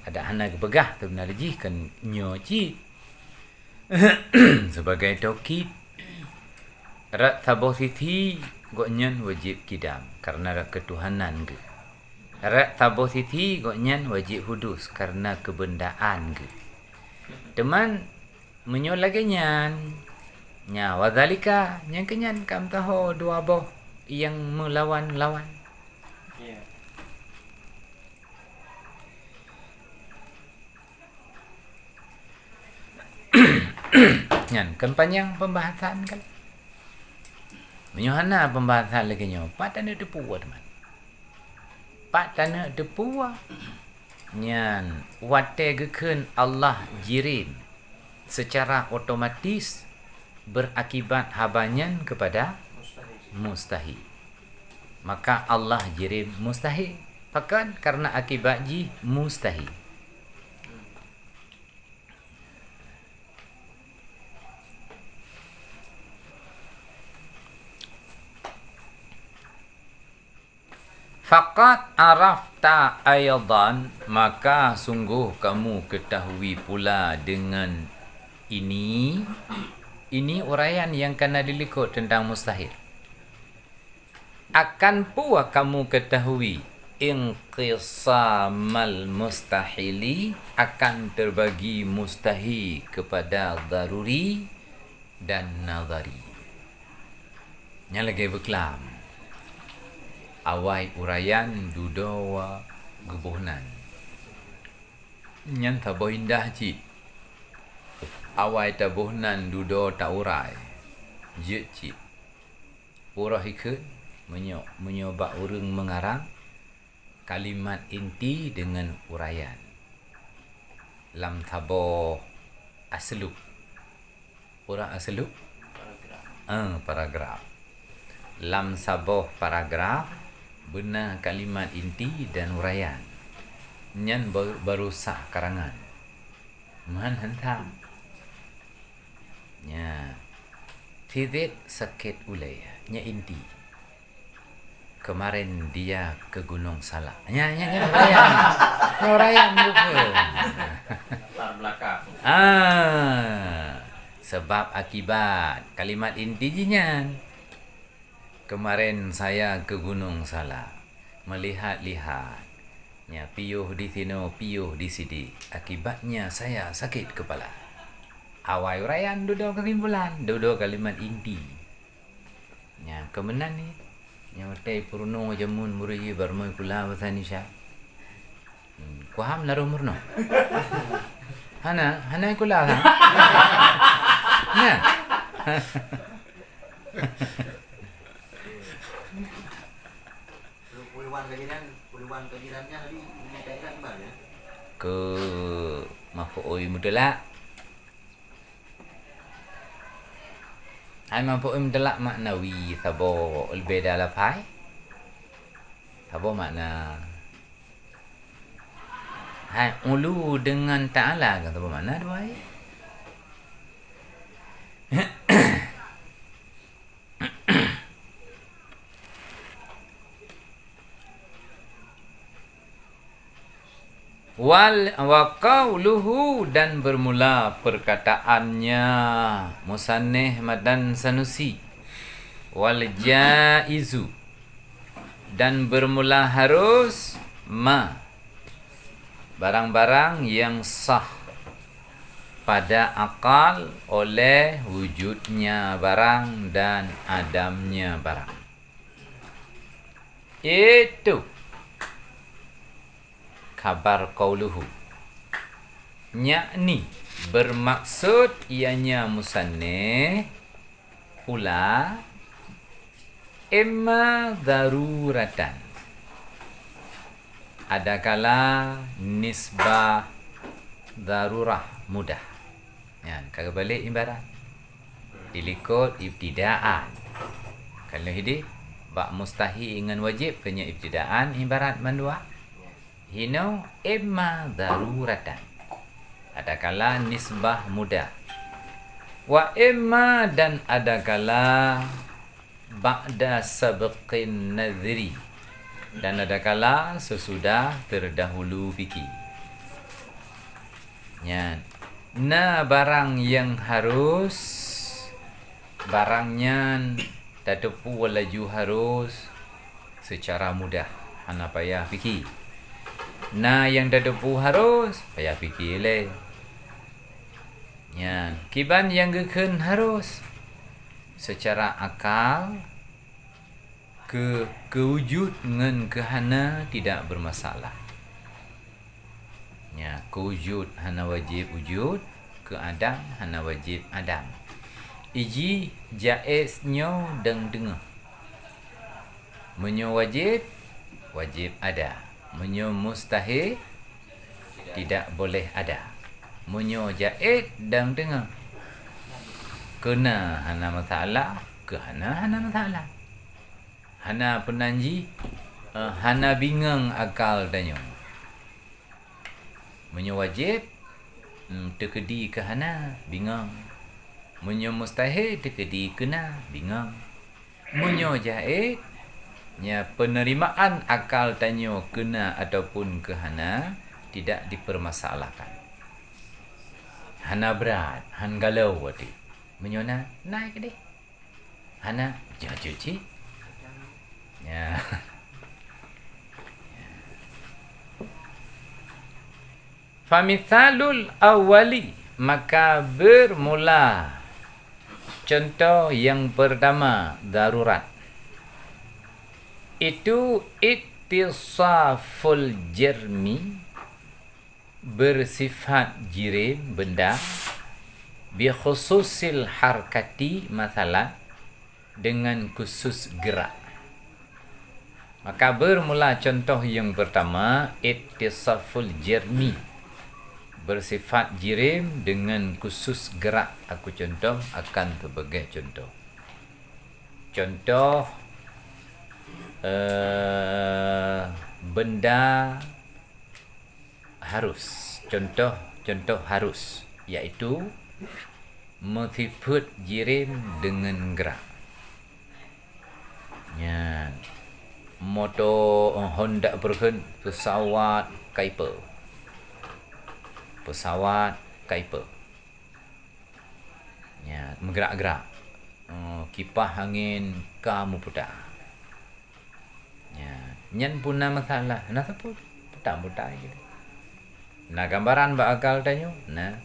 Ada anak begah tu benar ji kan nyoci sebagai taukid. Rat tabuh siti gonyan wajib kidam karena ketuhanan ke. Rat tabuh siti gonyan wajib hudus karena kebendaan ke. Teman menyo lagi nyan nya wadzalika yang kenyan kam tahu dua boh yang melawan-lawan. Nyan kan panjang pembahasan kan. Menyuhana pembahasan lagi nyo. Pat tanah depu teman. Pat tanah depu. Nyan wate gekeun Allah jirim secara otomatis berakibat habanyan kepada mustahil. Maka Allah jirim mustahil. Pakan karena akibat ji mustahil. Faqat arafta aydan, maka sungguh kamu ketahui pula dengan ini. Ini uraian yang kena dilikut tentang mustahil. Akan pula kamu ketahui inqisamal mustahili, akan terbagi mustahil kepada daruri dan nazari. Yang lagi berkelam awai urayan dudawa gebuhnan. Nyan tabuh indah cik. Awai tabuhnan dudo taurai. Je cik. Urah ikut menyoba urang mengarang kalimat inti dengan urayan. Lam tabuh aslub. Urang aslub? Paragraf. Lam sabuh paragraf benar kalimat inti dan uraian. Nyan baru sah karangan. Man hantam. Ya. Tidik sakit ulai. Nya inti. Kemarin dia ke Gunung Salak. Nya uraian. Uraian bukan. Sebab akibat kalimat intinya. Kemarin saya ke Gunung Salak melihat-lihat. Ya, piuh di sini, piuh di sini. Akibatnya saya sakit kepala. Awal uraian duduk kesimpulan, duduk kalimat inti. Ya, kemenan ni. Yang utai purno jamun muruji barmoi kula basanisha. Kuham naruh murno. Hana kula ha. Nah. Puluhan kajirannya tadi menyampaikan gimana? Ke Mafoi Mudelak. Hai Mafoi Mudelak maknawi sabo ulbeda lapai. Sabo makna hai ulu dengan ta'ala kan sabo makna dua ai. Wa qauluhu dan bermula perkataannya Musannif Madan Sanusi wal jaizu dan bermula harus ma barang-barang yang sah pada akal oleh wujudnya barang dan adamnya barang. Itu kabar qauluhu, yakni bermaksud ianya musannif pula imma daruratan, adakala nisbah darurah mudah. Ya, kagak balik ibarat dilikut ibtidaan. Kalau ini bak mustahil dengan wajib kena ibtidaan ibarat mandua. Hino imma daruratan, adakala nisbah mudah. Wa imma dan adakala ba'da sabqin nadhri, dan adakala sesudah terdahulu fikir. Ya, na barang yang harus barangnya tadapu walaju harus secara mudah, hana payah fikir. Nah yang dadepu harus payah fikir le. Ya, kiban yang geken harus secara akal kewujud dengan kehana tidak bermasalah. Ya, kewujud hana wajib wujud, ke adam hana wajib adam. Iji jaiznya dan dengar. Menyo wajib ada. Menyo mustahil tidak boleh ada. Menyo jaiz dan dengar. Kena hana masalah, ke hana masalah. Hana penanji, hana bingung akal tanya. Menyo wajib terkedi ke hana bingung. Menyo mustahil terkedi kena bingung. Menyo jaiz ya, penerimaan akal tanya kena ataupun kehana tidak dipermasalahkan. Hana berat, han galau wati. Menyona naik deh. Hana jajuci. Ya. Famithalul awali, maka bermula contoh yang pertama darurat. Itu ittisaful jermi, bersifat jirim benda, bi khususil harkati masalah, dengan khusus gerak. Maka bermula contoh yang pertama ittisaful jermi, bersifat jirim dengan khusus gerak. Aku contoh akan sebagai contoh. Contoh benda harus. Contoh harus, iaitu mensifat jirim dengan gerak. Ya, motor Honda berken, pesawat Kuiper, pesawat kaipa. Ya, bergerak-gerak. Kipas angin kamu putar. Ya, nyan pun nama masalah. Nah, apa? Putar gitu. Nah, gambaran bakal tanya. Nah.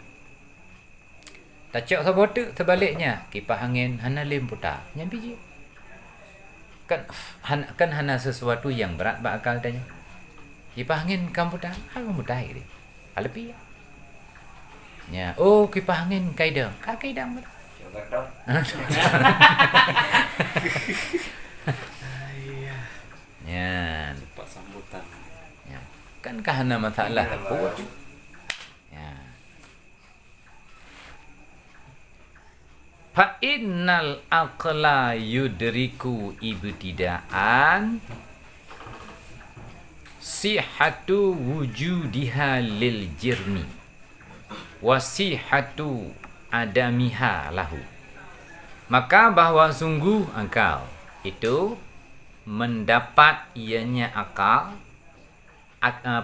Tacok sabot tu sebaliknya, kipas angin hana lim putar. Nyan biji. Kan hana sesuatu yang berat bakal tanya. Kipas angin kamu putar, kamu putar gitu. Lebih. Ya, oh kipas angin kaidang. Kaidang betul. Gatal. Ya. Cepat sambutan. Ya. Kan kahana masalah apa? Ya. Fa innal aqla yudriku ibtidaan sihatu wujudiha lil jirmi wasihatu adamiha lahu. Maka bahawa sungguh akal itu mendapat ianya akal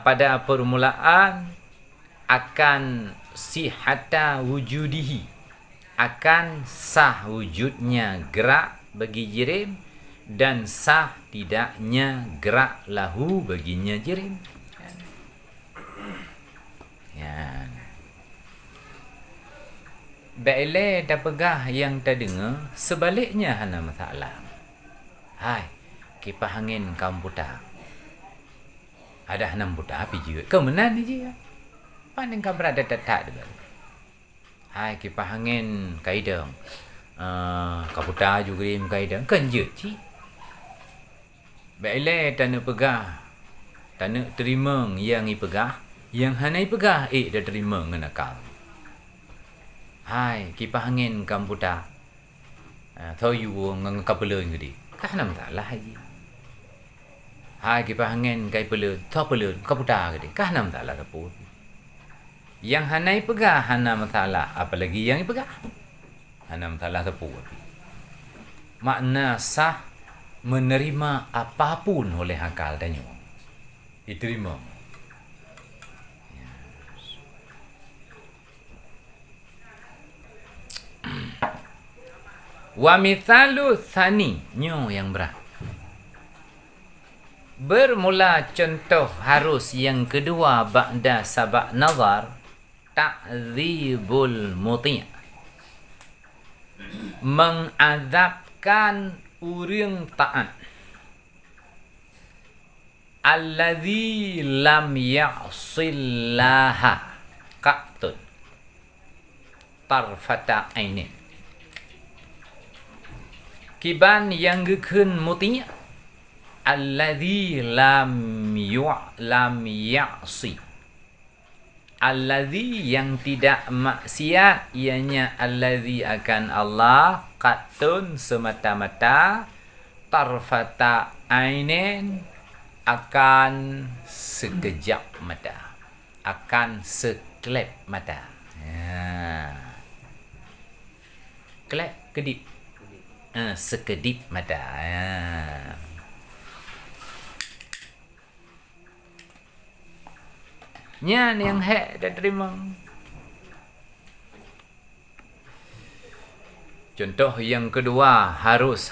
pada permulaan akan sihata wujudihi, akan sah wujudnya gerak bagi jirim dan sah tidaknya gerak lahu baginya jirim. Ya. Baile dah pegah yang tak dengar, sebaliknya hana masalah. Hai, kipas angin kamu putar. Ada hana putar api juga. Kau menan ni je. Pandang kau berada tak ada. Hai, kipas angin kaidang. Kau putar juga rim kaidang. Kan je ci. Baile tak nak pegah. Tak nak terima yang i pegah. Yang hana i pegah, dah terima dengan akal. Hai, kipas angin kamu putar. Tahu you dengan kapal gede. Kan nama salah haji. Hai, kipas angin kai pelun, tahu pelun, kamu putar gede. Kan nama salah kapal. Yang hanai pegah hana masalah, apalagi yang pegah. Hana masalah tepu. Makna sah menerima apapun oleh akal tanya. Diterima. Wa mithalu thani nyo yang berat. Bermula contoh harus yang kedua ba'da sabak nazar ta'dzibul muti', mengazabkan urang taat allazi lam ya'sillaha qatun tarfata ainin. Kiban yang gekun muti' alladzi lam ya'si, alladzi yang tidak maksiat, ianya alladzi akan Allah qatun semata-mata tarfata ainin akan sekejap mata, akan sekelip mata. Kelip kedip, sekedip mata. Nyan yang hak dah terima. Contoh yang kedua harus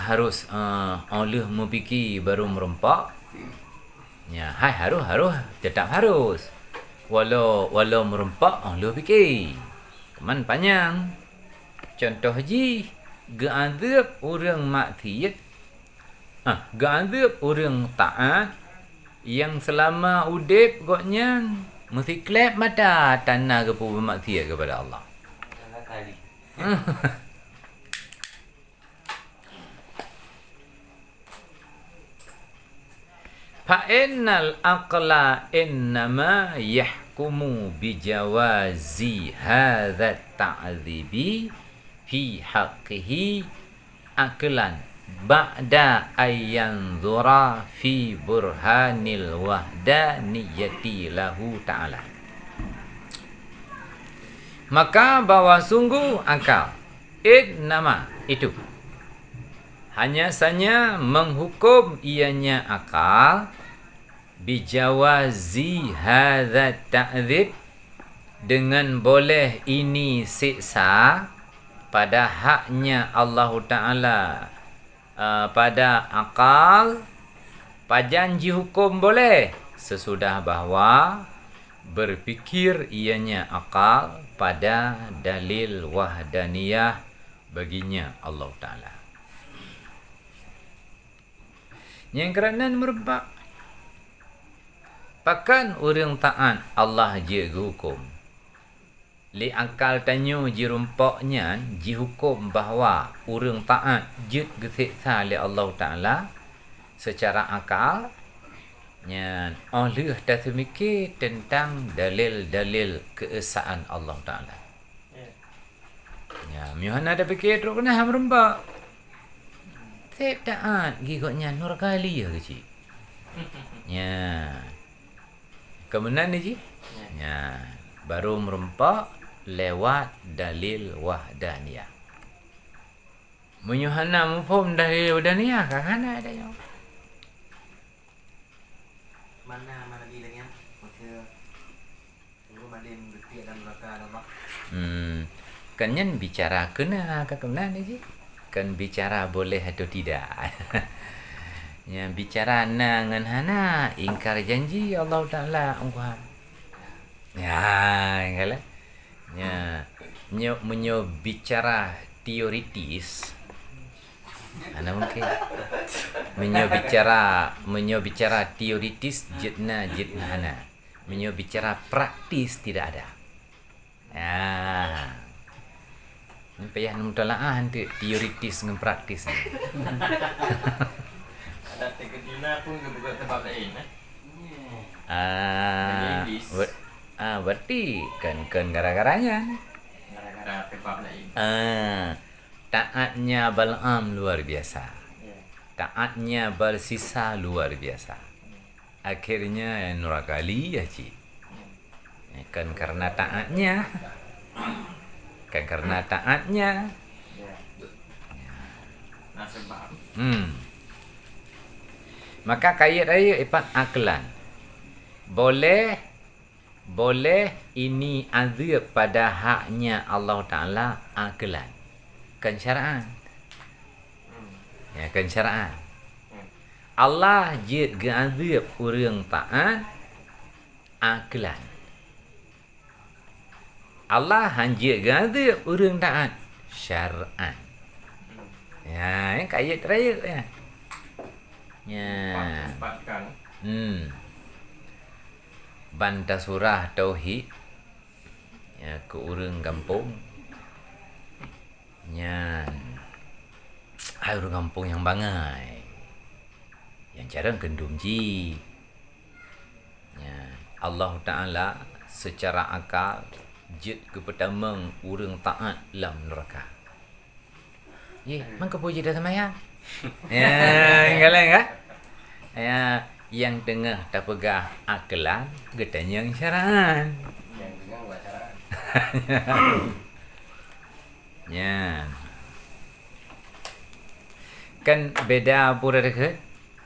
oleh memfikir baru merempak. Ya, hai harus tetap harus. Walau merempak oleh fikir. Keman panjang. Contoh ji ga'adzab orang maksiat. Ga'adzab orang taat yang selama udip goknya mesti kelep mata tanah ke pun bermaksiat kepada Allah. Salah kali. Fa'innal aqla innama yahkumu bijawazi hadha ta'zibi fi haqqihi aqlan ba'da ayyan dhura fi burhanil wahdaniyati lahu ta'ala. Maka bahwa sungguh akal innama itu hanya saja menghukum ianya akal bijawazi hadza ta'dzib, dengan boleh ini siksa pada haknya Allah Ta'ala, pada akal, pajanji hukum boleh sesudah bahawa berfikir ianya akal pada dalil wahdaniyah baginya Allah Ta'ala. Yang kerana nombor 4, pakan orang taat Allah je hukum. Li akal tanyo ji rumpaknya ji hukum bahawa orang taat je gesiksa oleh Allah Ta'ala secara akal. Nya oleh dah terfikir tentang dalil-dalil keesaan Allah Ta'ala. Ya, Yohana dah fikir teruk kena ham rempak. Tep taat gigotnya nur kali ya kecil. Ya. Kemudian ni ji? Ya, baru merempak lewat dalil wahdaniyah. Yohana mufhum dalil wahdaniyah kan ada yang mana bilangnya maksudnya lu madin berpikir dalam neraka Allah. Kan yang bicara kena kemudian ni je. Kan bicara boleh atau tidak. Yang bicara nangan hana ingkar janji Allah Ta'ala ungkap. Ya, kalau menyo bicara teoritis ana mungkin menyo bicara teoritis jitna hana. Menyo bicara praktis tidak ada. Ya. Ini payah mutalaah nanti teoritis dengan praktis ni. Ada teketina pun kebuka tempat lain Berarti kan gara-garanya. Gara-gara tempat lain. Taatnya Bal'am luar biasa. Taatnya bersisa luar biasa. Akhirnya nurakali ya cik. Kan karena taatnya. Nah sebab maka kait raya ipat aklan. Boleh ini azab pada haknya Allah Ta'ala aklan. Kan syara'an. Ya, kan syara'an. Allah je azab orang taat aklan. Allah hanya azab orang taat syara'an. Ya, yang kait raya ya. Ya. Sepatkan. Banta surah tauhid ya ke orang kampung. Nya ai orang kampung yang bangai. Yang jarang kendum ji. Ya, Allah Ta'ala secara akal jid ke pertama orang taat dalam neraka. Ye, mangko puji dah semaya. Ya, inggalan ka? Ya, yang tengah tak pegah akalan, getanya yang syara'an. Yang dengar buat syara'an. Ya. Kan beda pura dekat,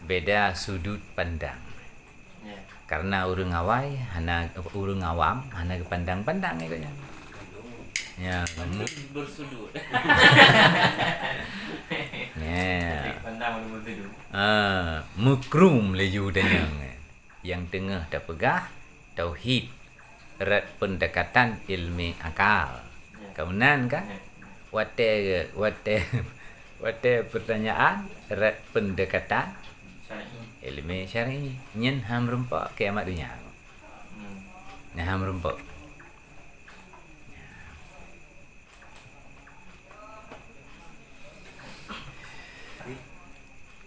beda sudut pandang. Ya. Karena orang awai, orang awam, hana pandang-pandang ikutnya. Ya, Bersudut. ya. Pandang bersudut. Mukrum leju danyang. Yang tengah dah pegah tauhid, erat pendekatan ilmi akal. Kemudian kan wate pertanyaan erat pendekatan ilmi syar'i. Nyen ham rempak kiamat dunia. Nah ham rempak. Tapi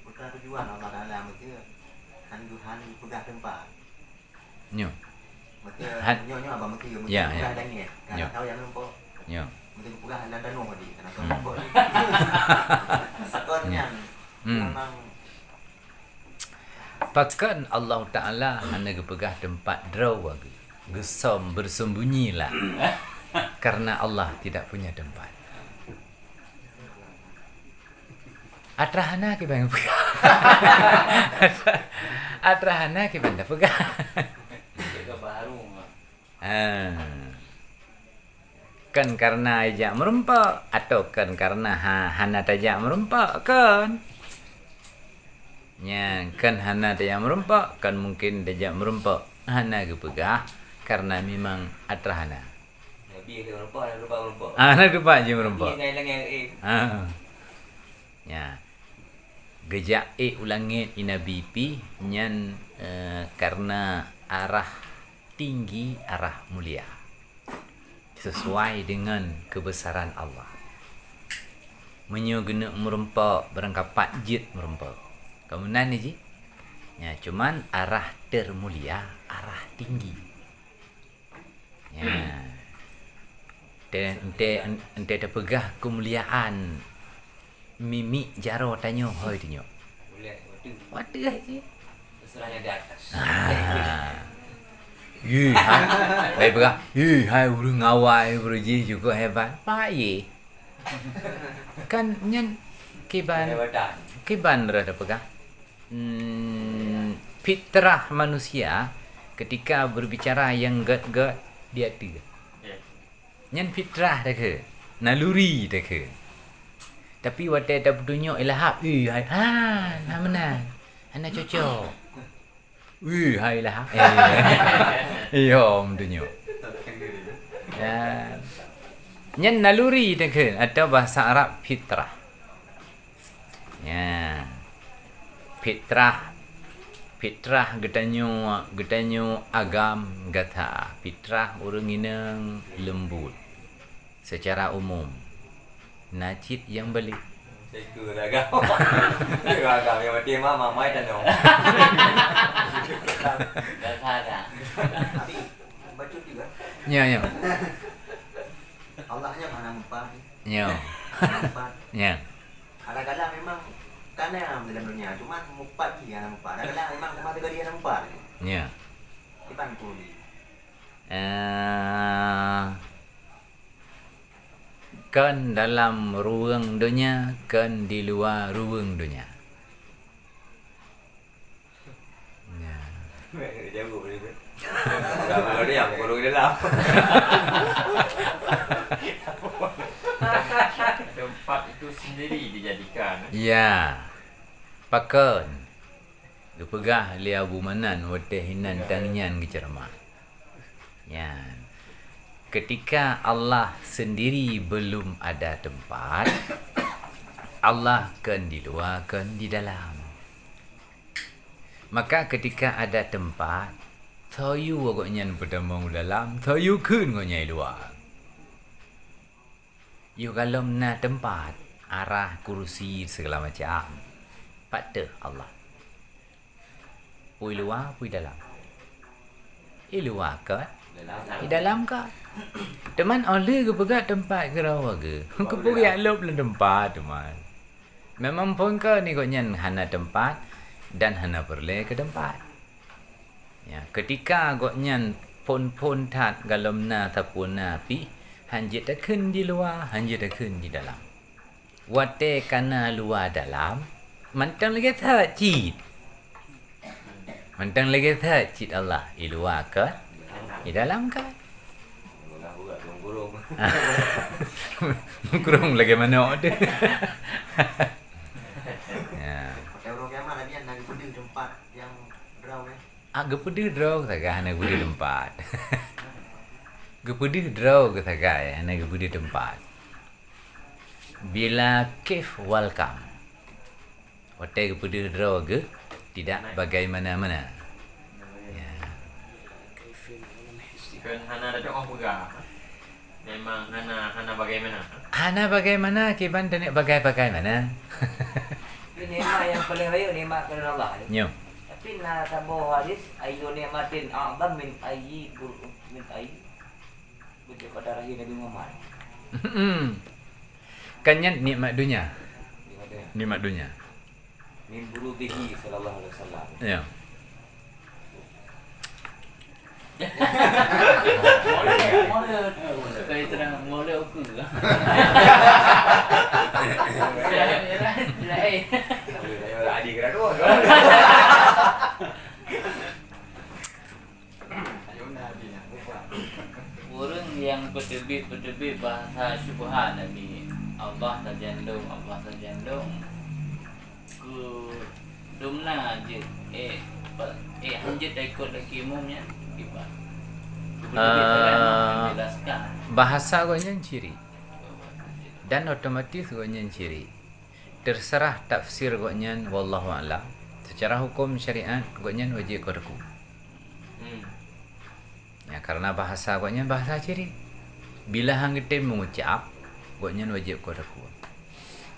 bukan tujuan Allah Ta'ala maksudnya handuhan pegah tempat. Nyo. Maksudnya nyo abang maksudnya Ya, pegah ya. dan ni. Ya. Kan tahu yang lupa. Nyo. Maksudnya pegah dan danung tadi. Karena tahu lupa. Sekonnya memang Pakan Allah Ta'ala hanya kepegah tempat draw lagi. Gesom bersembunyilah. Karena Allah tidak punya tempat. Atrahana ke bang pegah. Atrahana ke bang pegah. Jaga baru. Kan karena ajak merempak atau kan karena hana tajak merempak kan? Nya kan hana tajak merempak kan mungkin tajak merempak. Hana ke pegah karena memang atrahana. Nabi dia lupa lupa. Hana lupa je merempak. Ngai. Ya. Gejak ulangit inabi pi nyan karena arah tinggi, arah mulia. Sesuai dengan kebesaran Allah. Menyo gena merempak berangkapat jit merempak. Kemudian ni ji. Ya, cuman arah termulia, arah tinggi. Ya. Ente terpegah kemuliaan. Mimi jaro tanyo hoi tinyo. Boleh Waktu je. Serahnya di atas. Baik berah. Hai urang awai beruji juga hebat. Baik. Kan nyan kiban rada pegah. Fitrah manusia ketika berbicara yang get dia tiga. Nyan fitrah dah ke? Naluri dah ke? Tapi waktu ada berdunia ilahap. Hai. Nah menang. Ana cocok. Hai lah. Om dunia. Ya. Nyan naluri dah ke? Atau bahasa Arab fitrah. Ya. Fitrah getanyo agam gata. Fitrah orang inang lembut. Secara umum. Najib yang balik. Saya ke agam. Agam yang mati mama mai dan dong. Dah ada. Tapi baca juga. Ya. Allahnya mana empat. Ya. Empat. Ya. Kadang-kadang memang karena dalam dunia cuma empat dia empat. Kadang-kadang memang mata dia empat. Ya. Iban kuli. Kan dalam ruang dunia, kan di luar ruang dunia. Ya. Jago boleh. Kalau dia kurung dalam. Tempat itu sendiri dijadikan. Ya. Pakan. Dupegah li Abu Manan wateh hinan tangyan kecerma. Ya. Ketika Allah sendiri belum ada tempat, Allah kan di luar, kan di dalam. Maka ketika ada tempat, tayu agaknya pertama dalam, tayu kun agaknya luar. You kalau nak tempat, arah kursi segala macam, pada Allah. Pui luar, pui dalam. Luar kan? Di dalam kan? Teman oleh ke pegat tempat ke rawa ke? Ke pegat lop dalam tempat teman. Memang pun ke ni kau nyan hana tempat dan hana perle ke tempat. Ya, ketika kau nyan pon tat galom na tapun na pi hanjit takun di luar, hanjit takun di dalam. Wate kana luar dalam, mantang lagi tak cit. Mantang lagi tak cit Allah di luar ke? Di dalam kan? Kurung lagi mana ada. Ya. Orang yang mana dia nak pergi tempat yang draw ni. Gepedi draw saga hana gudi tempat. Gepedi draw ke saga hana gudi tempat. Bila kif welcome. Hotel gepedi draw ke tidak bagaimana-mana. Ya. Kan hana ada orang pegang. Memang hana bagaimana? Hana bagaimana kiban dan bagaimana? Ini nikmat yang paling raya nikmat kerana Allah. Nyo. Tapi nak tambah hadis ayu nikmatin a'zam min ayyi min ayyi. Betul pada rahim Nabi Muhammad. Kanyan nikmat dunia. Nikmat dunia. Min burudihi sallallahu alaihi wasallam. Ya. Mula kaya terang mula aku. Adik kena dua. Orang yang bertebik Tuhan Nabi Allah tajandung ku dumna je hanjit ikut lagi umumnya gimana jelaskan bahasa gonya ciri dan otomatis gonya ciri terserah tafsir gonya wallahu a'lam. Secara hukum syariat gonya wajib korku ya, karena bahasa gonya bahasa ciri. Bila hang gede mengucap gonya wajib korku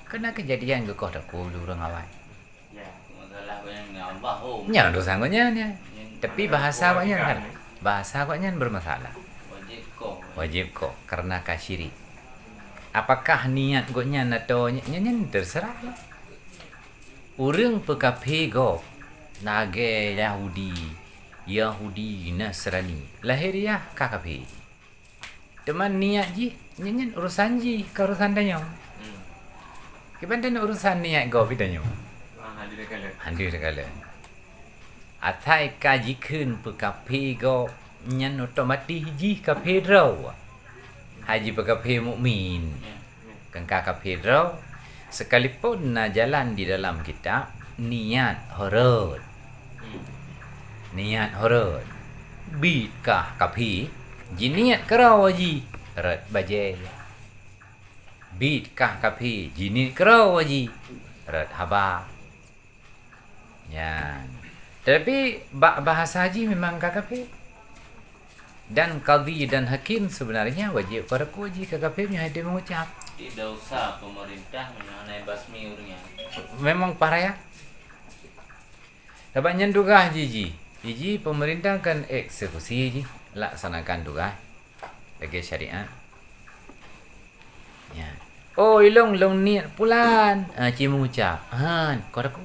kena kejadian ke korku lurang awal ya masalah yang Allah nya dosa gonya nya, tapi bahasa gonya kan bahasa gonya bermasalah. Wajib kok karena kasyiri. Apakah niat gonya atau nyanyi terserah lah. Urang pekape go nage Yahudi Nasrani lahiriah kakape. Teman niat ji nyanyi urusan ji ke urusan danyo. Kebantan urusan niat go bidanyo. Hadir kala. Atai kaji kun pekape go nyan otomatis ji kape raw. Haji pekape mukmin. Kan kape raw sekalipun na jalan di dalam kitab niat horot. Niat horot. Bidkah kape jiniat kerau ji rat bajai. Bidkah kape jiniat kerau ji rat haba. Ya. Tapi bahasa haji memang KKP. Dan qadhi dan hakim sebenarnya wajib pada koji KKP nya ada mengucap. Tidak usah pemerintah mengenai basmi urangnya. Memang parah ya. Dapatnya tugas ji. Ji pemerintah kan eksekusi ji, laksanakan tugas bagi syariat. Ya. Oh, long niat pulan. Ci mengucap. Koraku.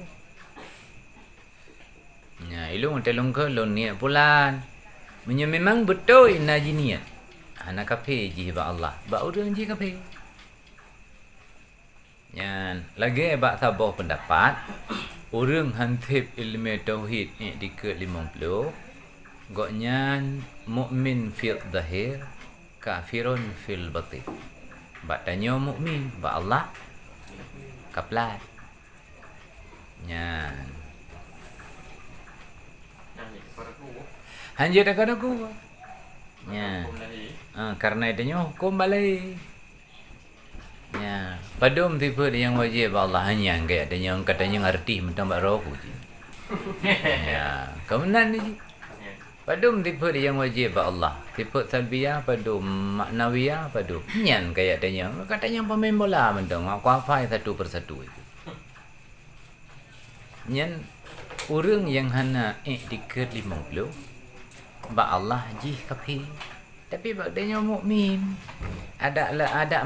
Ya, ilung telung ke long niat pulan. Memang betul naji niat. Anak kafe ji ba Allah. Ba urang ji kafe. Yan, lagi ba tabah pendapat. Urang hantip ilmu tauhid ni di ke 50. Goknyan mukmin fil zahir, kafirun fil batin. Ba tanya mukmin ba Allah kaplat. Yan. Hanjir dekat aku. Ya. Karena itanya hukum balai. Ya. Padum tipe yang wajib Allah hanya kayak adanya yang katanya ngerti mentang roh je. Ya. Kemudian ni. Padum tipe yang wajib Allah. Tipe talbiyah padum maknawiyah padum. Nyan kayak adanya katanya pemain bola mentang aku hafal satu persatu itu. Nyan urang yang hana iktikad 50 ba Allah ji kafi. Tapi bagdanya mukmin. Ada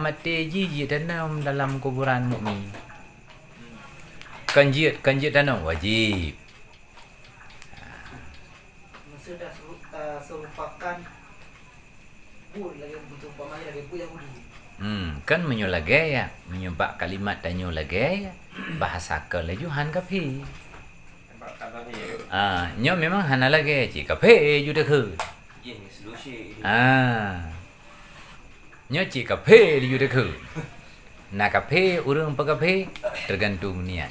mati ji dalam kuburan mukmin. Kanjit tanam wajib. Sudah serupakan bul lagi butuh pamaya lagi bu Yahudi. Kan menyulagai ya, menyebab kalimat tanyo lagi bahasa ke lajuhan kafi. Nyo memang hana lagi ci kafe ju deku. Yin solusi. Nyo ci kafe ju deku. Na kafe urang pa kafe tergantung niat.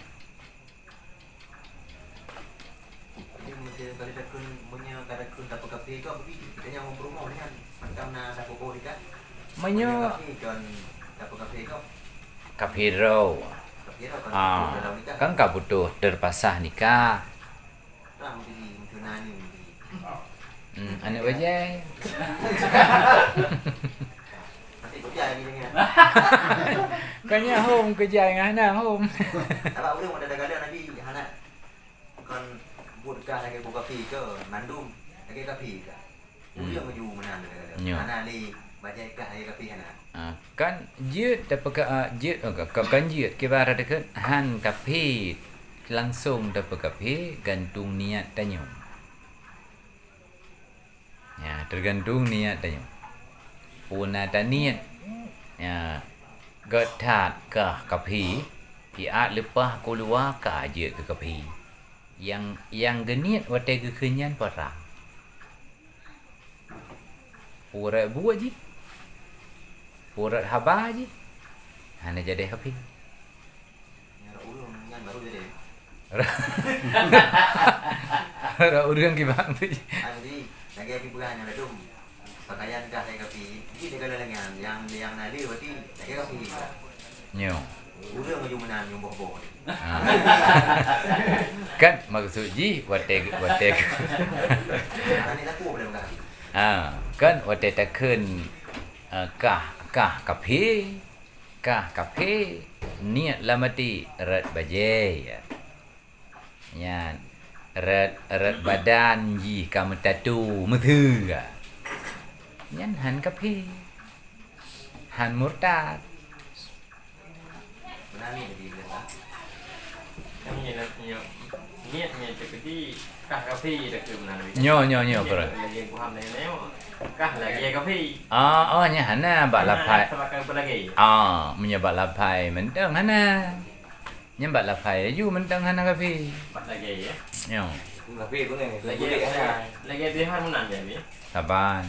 Kalau dah kun punya kada kun tak kafe tu apa biji kita yang mempromo dengan macam na tak pokok dekat. Menyo kan tak kafe tu. kafe raw. Kan ka butuh terpasah nikah. Anak bajai. Nanti kerja lagi dengan. Kanya home kerja dengan anak home. Kalau orang ada dagang lagi anak kan buka lagi buka kafe ke mandum lagi kafe ke. Orang maju mana dagang. Anak li bajai ke lagi kafe anak. Kan jit dapat jit kan jit kibarat dekat han kafe langsung dapat kafe gantung niat tanyo. Ya, tergantung niat tanyo. Puna niat. Ya, getat ke kafe, piat lepas keluar ke aja ke kafe. Yang geniat wate ke kenyan parah. Pura buat je. Purat habar je. Hana jadi happy. Yang urung yang baru jadi. Ada urang ki bang tu. Nanti lagi api pegang yang redum. Pakaian kah saya kapi. Ini dia kalau lengan yang nali berarti lagi kapi. Nyo. Urang maju menan yang boh-boh. Kan maksud ji watek. Nanti aku boleh enggak. Kan watek takun kah kape. Niat lamati rat bajai. Yan rat badan ji kam tatu muthu. Yan han kape. Han murtad. Berani jadi biasa. Niatnya seperti kah kafe dah ke mana? Nyo bro. Lagi aku ham lain kah lagi kafe. Nya hana bak lapai. Terpakai apa lagi? Menyebab lapai mentang hana. Nyebab lapai ju mentang hana kafe. Empat lagi ya. Nyo. Tapi pun ni. Lagi dia ham mana je ni? Saban.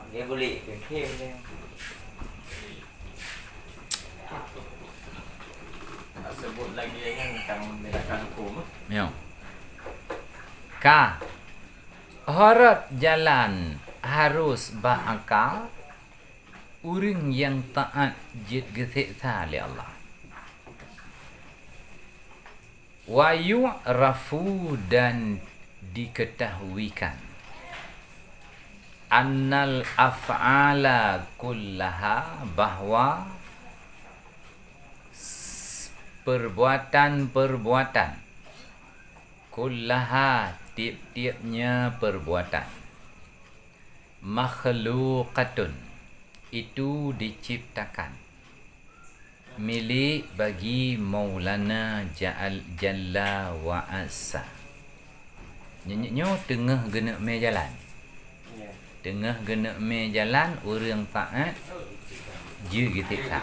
Dia boleh kem dia. Sebut lagi kan kamu membedakan hukum. Nyo. Harat jalan harus berakal. Orang yang taat jid gesiksa oleh Allah. Wa yu'rafu dan diketahuikan. Annal af'ala kullaha bahwa perbuatan kullaha tiap-tiapnya perbuatan makhluqatun itu diciptakan milik bagi Maulana Jalla wa Asa. Nyo tengah gena me jalan. Tengah gena me jalan orang taat je getiksa.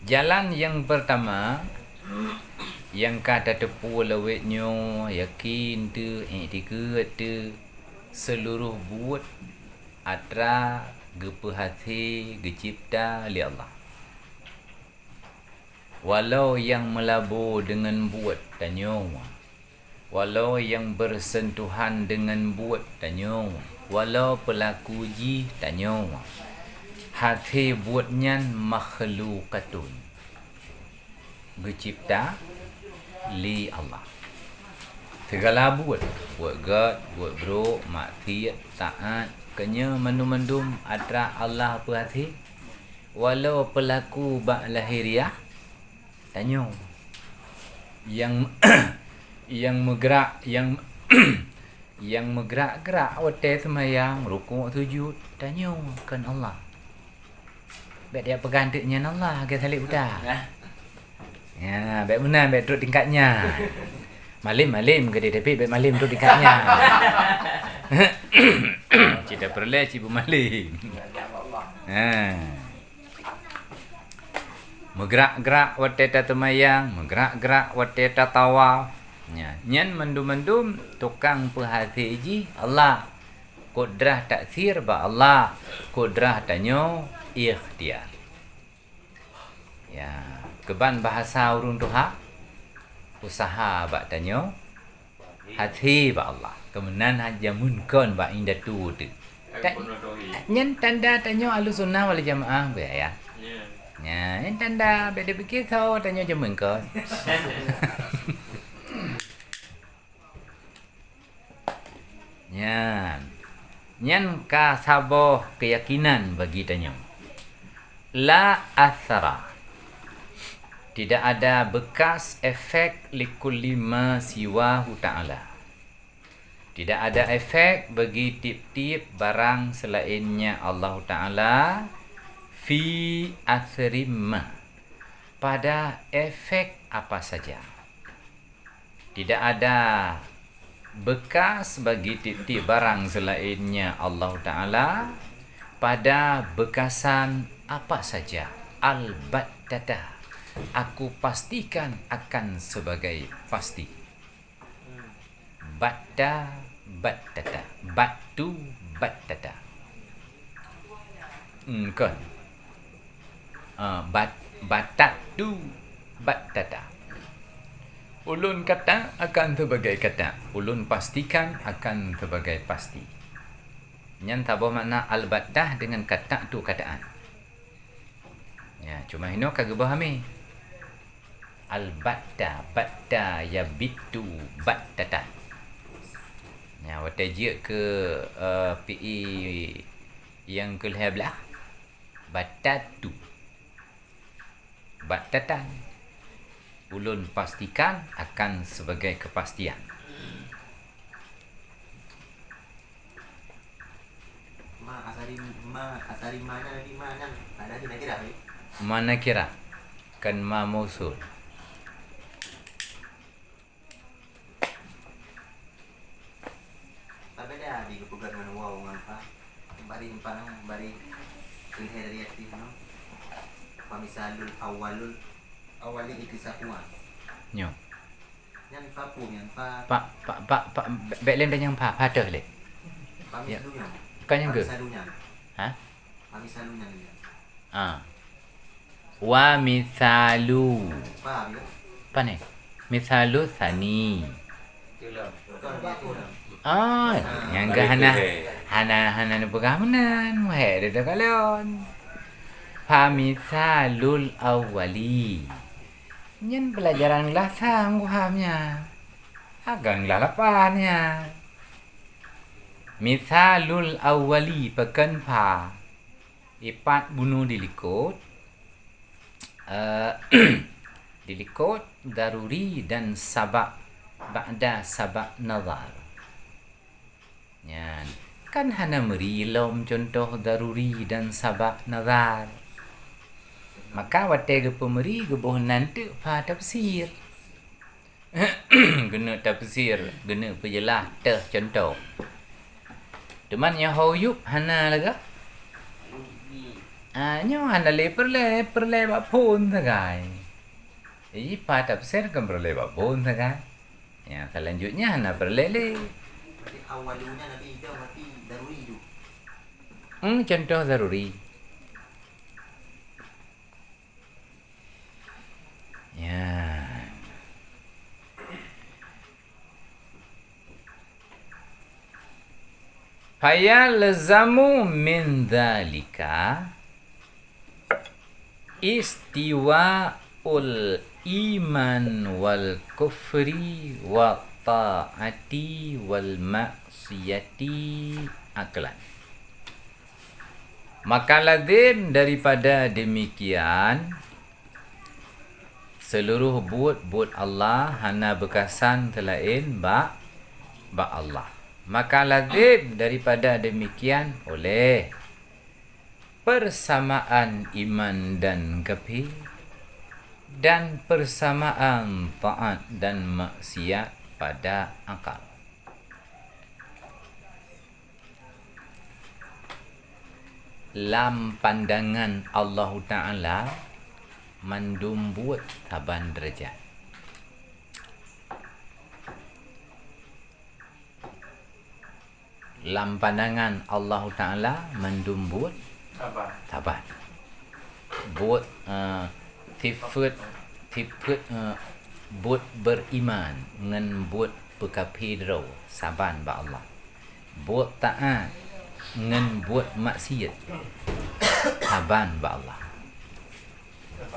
Jalan yang pertama yang kata tepu lawetnya yakin tu iktikad tu seluruh buat atra gepehati gecipta li Allah. Walau yang melabur dengan buat tanyo. Walau yang bersentuhan dengan buat tanyo. Walau pelaku ji tanyo. Hati buatnya makhlukatun. Bercipta li Allah. Segala buat God, buat bro, maksiat, taat, kenya mendum-mendum atra Allah perhati. Walau pelaku bak lahiriah tanyo. Yang bergerak yang bergerak-gerak hotel semayang, rukuk sujud, tanyo kan Allah. Baik dia pegang deknya Allah ke salik budak. Ya, baik benar baik duduk tingkatnya. Malim ke dia tapi baik malim duduk tingkatnya. Cita perle cibu malim. Bergerak-gerak wateta temayang, bergerak-gerak wateta tawaf. Nyan mendum-mendum tukang perhati ji Allah. Kudrah taksir ba Allah. Kudrah tanyo ikhtiar. Ya, keban bahasa urun tuha usaha bak tanyo hati ba Allah. Kemenan haja munkon ba inda tu tu. Nyen tanda tanyo ahlu sunnah wal jamaah be ya. Ya, nyen tanda be de pikir kau tanyo je munkon. Nyan ka sabo keyakinan bagi tanyo. La athara. Tidak ada bekas efek likulli ma siwahu ta'ala. Tidak ada efek bagi tip-tip barang selainnya Allah Ta'ala fi athrimma. Pada efek apa saja. Tidak ada bekas bagi tip-tip barang selainnya Allah Ta'ala pada bekasan apa saja. Al-battata. Aku pastikan akan sebagai pasti. Battata. Battu battata. Kan. Batatu batata. Ulun kata akan sebagai kata. Ulun pastikan akan sebagai pasti. Yang tabah makna al-battah dengan kata tu kataan. Ya, cuma hino kagak bahami. Al-battah, batta yabitu battata. Ya, watajik ke PE yang ke-11. Battatu. Battatan. Ulun pastikan akan sebagai kepastian. Asari mana di mana? Ada di kira. Mana kira? Kan ma mausul. Tapi dah di kepugar mana wow ngapa? Bari kelihatan dari hati no. Pamisalul awali ikisakuan. Nyo. Yang fapu yang fa. Pak belem dan yang pa dah le. Pamisalunya. Kan yang ke? Pamisalunya. Ha? Pamisalunya dia. Wa misalu. Faham ya? Apa ni? Misalu sani. Itulah. Betul dia tu. Yang ke hana ni pegamanan. Wah, dia dah kalian. Famisalul awwali. Nyen pelajaran lasang pahamnya. Agang lalapannya. Misalul awwali pekan pa. Ipat bunuh dilikut. Dilikut daruri dan sabak ba'da sabak nazar. Yan. Kan hana merilom contoh daruri dan sabak nazar. Maka watai ke pemeri ke boh nanti pa tafsir. Guna tafsir, guna penjelah teh contoh. Teman yang hoyup hana laga. Nyo hana le perle bak pun sagai. Jadi pa tafsir kan perle bak pun sagai. Yang selanjutnya hana perle le. Berarti awalunya Nabi itu berarti daruri itu. Contoh daruri. Ya. Fayalzamu min dhalika istiwa'ul iman wal kufri wa ta'ati wal maksiyati aklan. Maka lazim daripada demikian seluruh buat Allah hana bekasan selain ba Allah. Maka lazim daripada demikian oleh persamaan iman dan kafir dan persamaan taat dan maksiat pada akal. Lam pandangan Allah Ta'ala mendumbut taban derajat. Lam pandangan Allah Ta'ala mendumbut taban. Buat sifat buat beriman dengan buat berkafir saban ba Allah. Buat taat dengan buat maksiat saban ba Allah.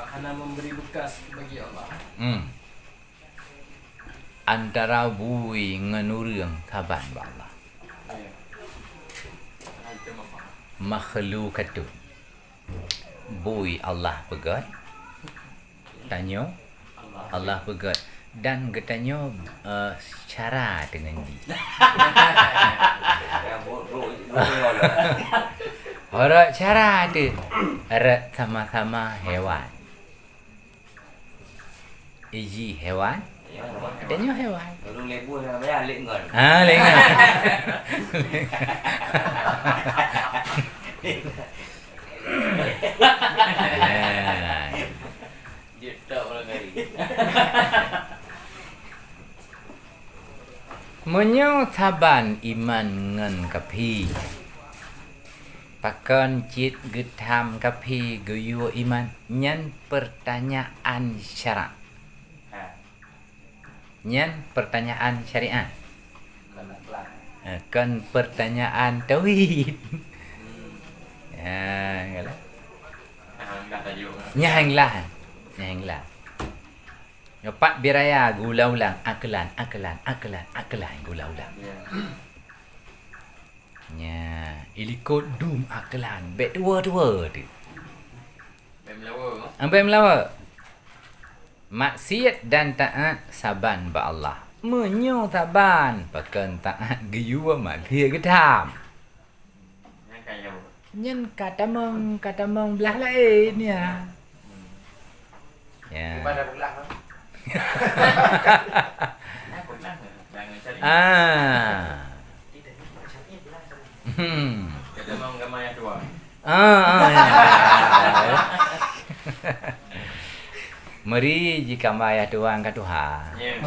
Hana memberi bekas bagi Allah. Antara bui dengan urang saban ba Allah. Makhlukatun. Bui Allah pegat. Tanya Allah pegat. Dan katanya cara dengan dia. Orang cara tu erat sama-sama hewan. Iji hewan. Katanya hewan. Kalau lebur dah bayar lengan. Lengan. Dia tak orang kali. Menyo saban iman ngan kapi. Pakon cit getham kapi guyu iman nyan pertanyaan syarak. Nyan pertanyaan syariat. Kan pertanyaan tauhid. Ya, ngalah. Enggak tadi juga. Nyahanglah. Nyopak biraya gula ulang akalan gula ulang. Nya, ilikot dum akalan bet dua tu. Ambil melawa. Maksiat dan taat saban ba Allah. Menyo taban pakan taat geyua malia gedam. Nyen kata mong belah lain ya. Ya. Pada belah. Tidak macamnya belah. Kita mau gambar yang dua. Meri jika maya tuang ka Tuhan. Ya.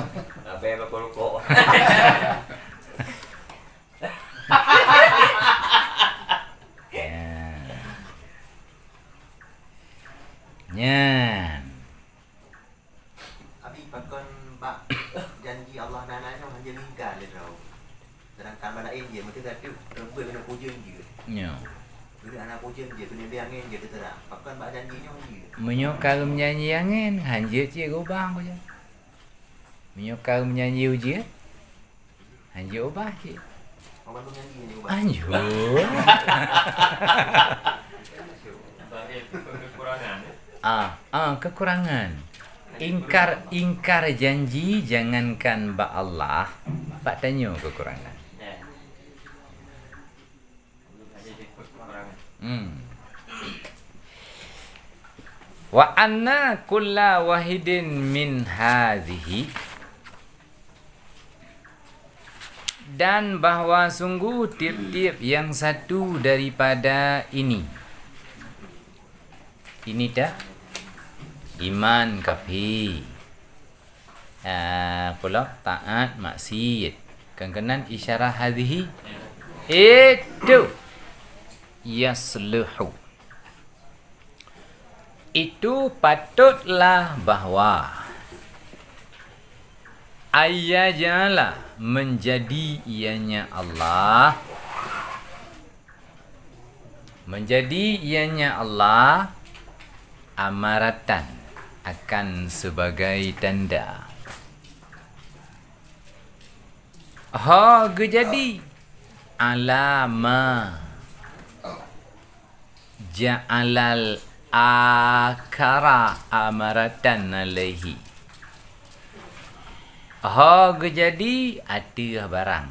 Apa yang berkolok? Nyan. Abi pakon bak janji Allah dan Nabi hanya lingkar je tau. Sedangkan malain je mesti tadi rebut kena pujian je. Nyo. Bila anak pujian je kena biangin je terang. Pakon bak janjinya je. Menyo karum nyanyi angin hanje je gobang ko je. Menyo karum nyanyi je. Hanje obah je. Orang tu janji je ubah. Anjur. Kekurangan. Ingkar janji jangankan ba Allah. Pak tanya kekurangan. Wa anna kulla wahidin min hadhihi, dan bahwa sungguh tiap-tiap yang satu daripada ini dah iman kafi pula taat maksiat kan isyarah hadhihi itu yasluhu, itu patutlah bahwa ayyajalah menjadi ianya Allah, amaratan akan sebagai tanda. Jadi alama ja'alal akara amaratan alaihi. Jadi ada barang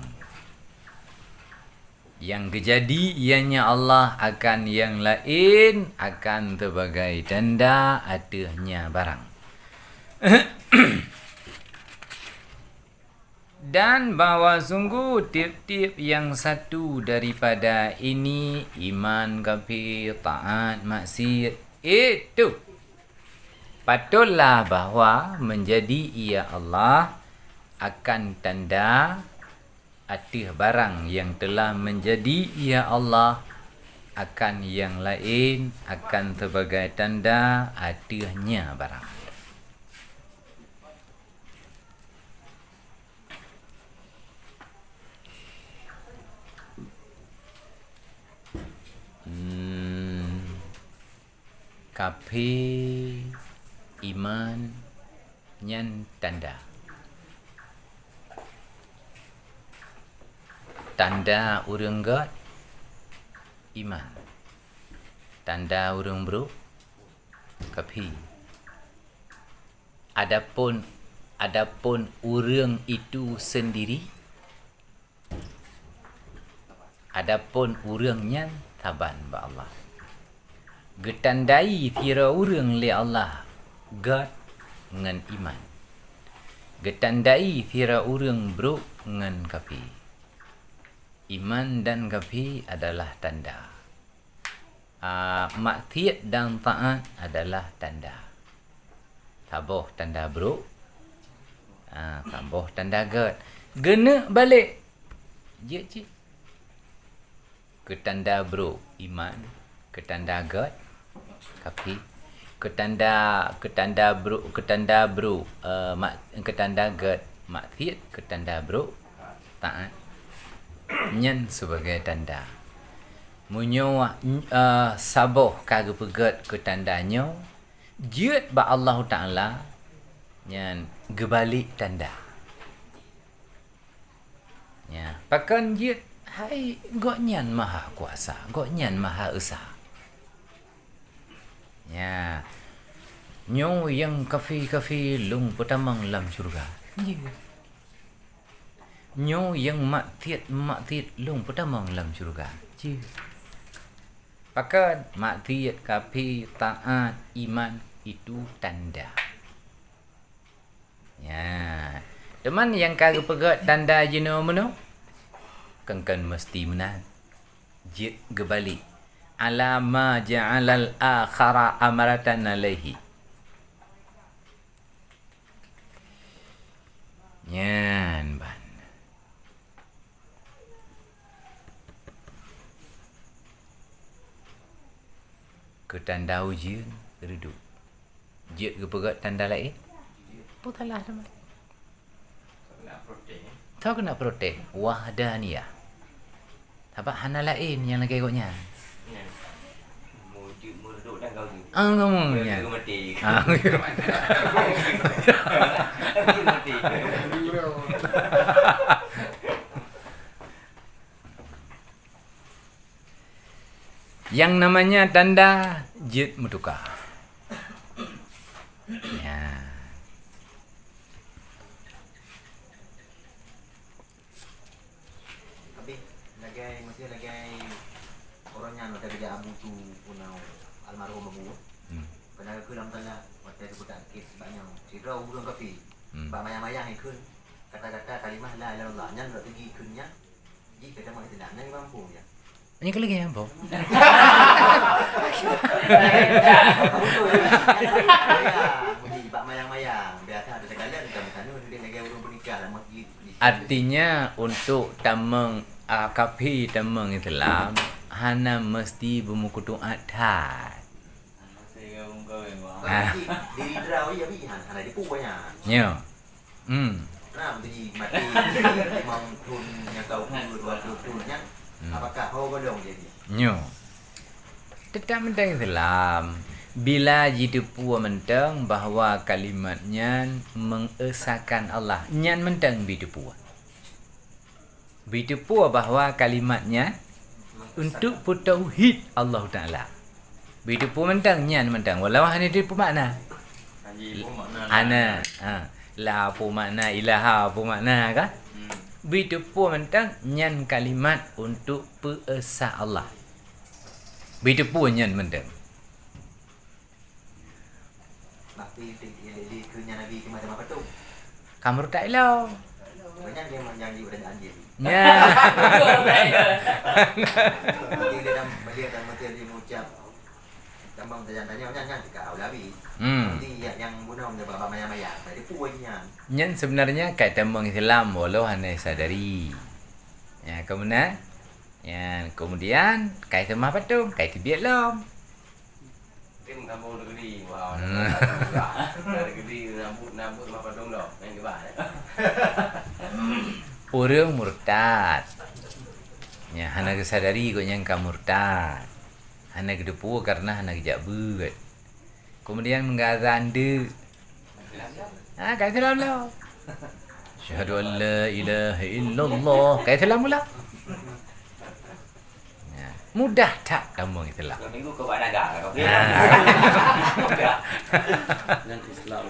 yang kejadi ianya Allah akan yang lain akan sebagai tanda adanya barang. Dan bahwa sungguh tiap-tiap yang satu daripada ini iman kafir taat maksiat itu patutlah bahwa menjadi ia Allah akan tanda ada barang yang telah menjadi ia Allah akan yang lain akan sebagai tanda adanya barang. Kapi iman nyan tanda. Tanda urang God iman. Tanda urang bro kapi. Adapun urang itu sendiri, adapun urangnya taban ba Allah. Getandai tira urang li Allah God ngan iman. Getandai tira urang bro ngan kapi. Iman dan kafi adalah tanda. Maksiat dan taat adalah tanda. Taboh tanda bro. Taboh tanda God. Gena balik. Je cik. ketanda bro iman, ketanda god kafir, ketanda bro ketanda god maksiat, ketanda bro taat. Nyen sebagai tanda. Munyo saboh kagak pegat ketandanya jiat ba Allah Taala nyan gebalik tanda. Ya, pakan jiat hai goknyan maha kuasa, goknyan maha esa. Ya. Nyo yang kafi lung pertamang lam syurga. Nyo yang maksiat lung pertamang lam syurga. Pakan maksiat kafi taat iman itu tanda. Ya. Teman yang kagak pegat tanda jino meno kan mesti menang. Jit gebalik. Ala ma ja'alal akhara amaratan alaihi. Nyan ban. Ketanda ujian reduk. Jit gepegat tanda lain. Putalah teman. Tahu kena protek wahdaniyah. Apa hana lain yang lagi ikutnya. Mereduk dan kau je. Ngomongnya. Mati. Mati. Yang namanya tanda jid mutuka. Ya. Tapi lagi orangnya ada kerja abu tu punau almarhum abu. Kena ke dalam tanda waktu itu tak kes banyak. Sira urang kafi. Ba mayang-mayang ikun. Kata-kata kalimah la ilaha illallah nyan dak pergi kunnya. Ji kita mau tidak nang mampu ya. Ini kalau lagi apa? Artinya untuk tamang kafi tamang Islam hana mesti bermukutu adat. Diri draw ya bi hana di puanya. Nyo. Nah, mesti mati mau tunnya kau dua tunnya. Apakah kau godong jadi? Nyo. Tetap mentang Islam. Bila jidepu mentang bahawa kalimatnya mengesahkan Allah. Nyan mentang bidepu. Bidepu bahawa kalimatnya untuk bertauhid Allah Ta'ala. Bidepu mentang nyan mentang. Walau hanya didepu makna. Ana. La apa makna ilaha apa makna kan? Bidepu mentang nyan kalimat untuk peesa Allah. Bidepu nyan mentang. Bakti di kunya Nabi macam apa tu? Kamu tak elo. Banyak dia menjanji pada anjing. Ya. Dia dan mati dia mengucap tambang tanya nyan dekat Aulabi. Jadi yang bunuh dia bapa maya-maya. Jadi puanya. Nyan sebenarnya kait tambang Islam walau hanya sadari. Ya, kemudian kait sama apa tu? Kait biatlon. Tim kamu negeri, wow. Negeri rambut apa dong dong, yang kebal. Orang murtad. Ya, hana kesadari ko yang ka murtad. Hana kedepu karena hana kejak berat. Kemudian mengazan de. Kait salam lah. Syahadu an la ilaha illallah. Kait salam pula. Mudah tak kamu itulah. Minggu kau buat naga kau. Dan Islam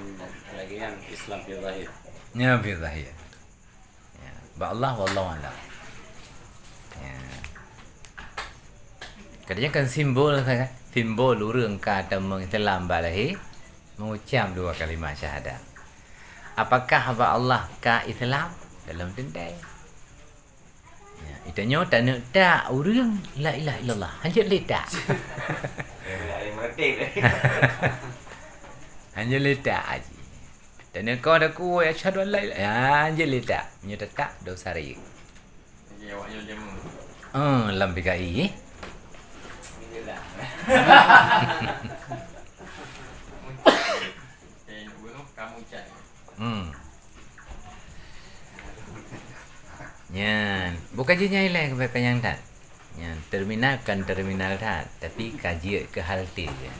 lagi yang Islam fi zahir. Ya fi zahir. Ya, ba Allah wallahu a'lam. Ya. Kadang kan simbol kan, simbol urang kata Islam balahi mengucap dua kalimat syahadat. Apakah ba Allah ka Islam dalam tendai? Itanya tak nak tak orang la ilaha illallah. Hanya letak. Hanya letak aja. Tak nak kau dah ku asyhadu an la ilaha. Hanya letak. Nya tetap dosa raya. Jadi awaknya macam Lam PKI. Inilah. Kamu cak. Yan. Bukan je nyai lah ke yang tak. Yan. Terminal kan terminal tak. Tapi kaji ke halte je.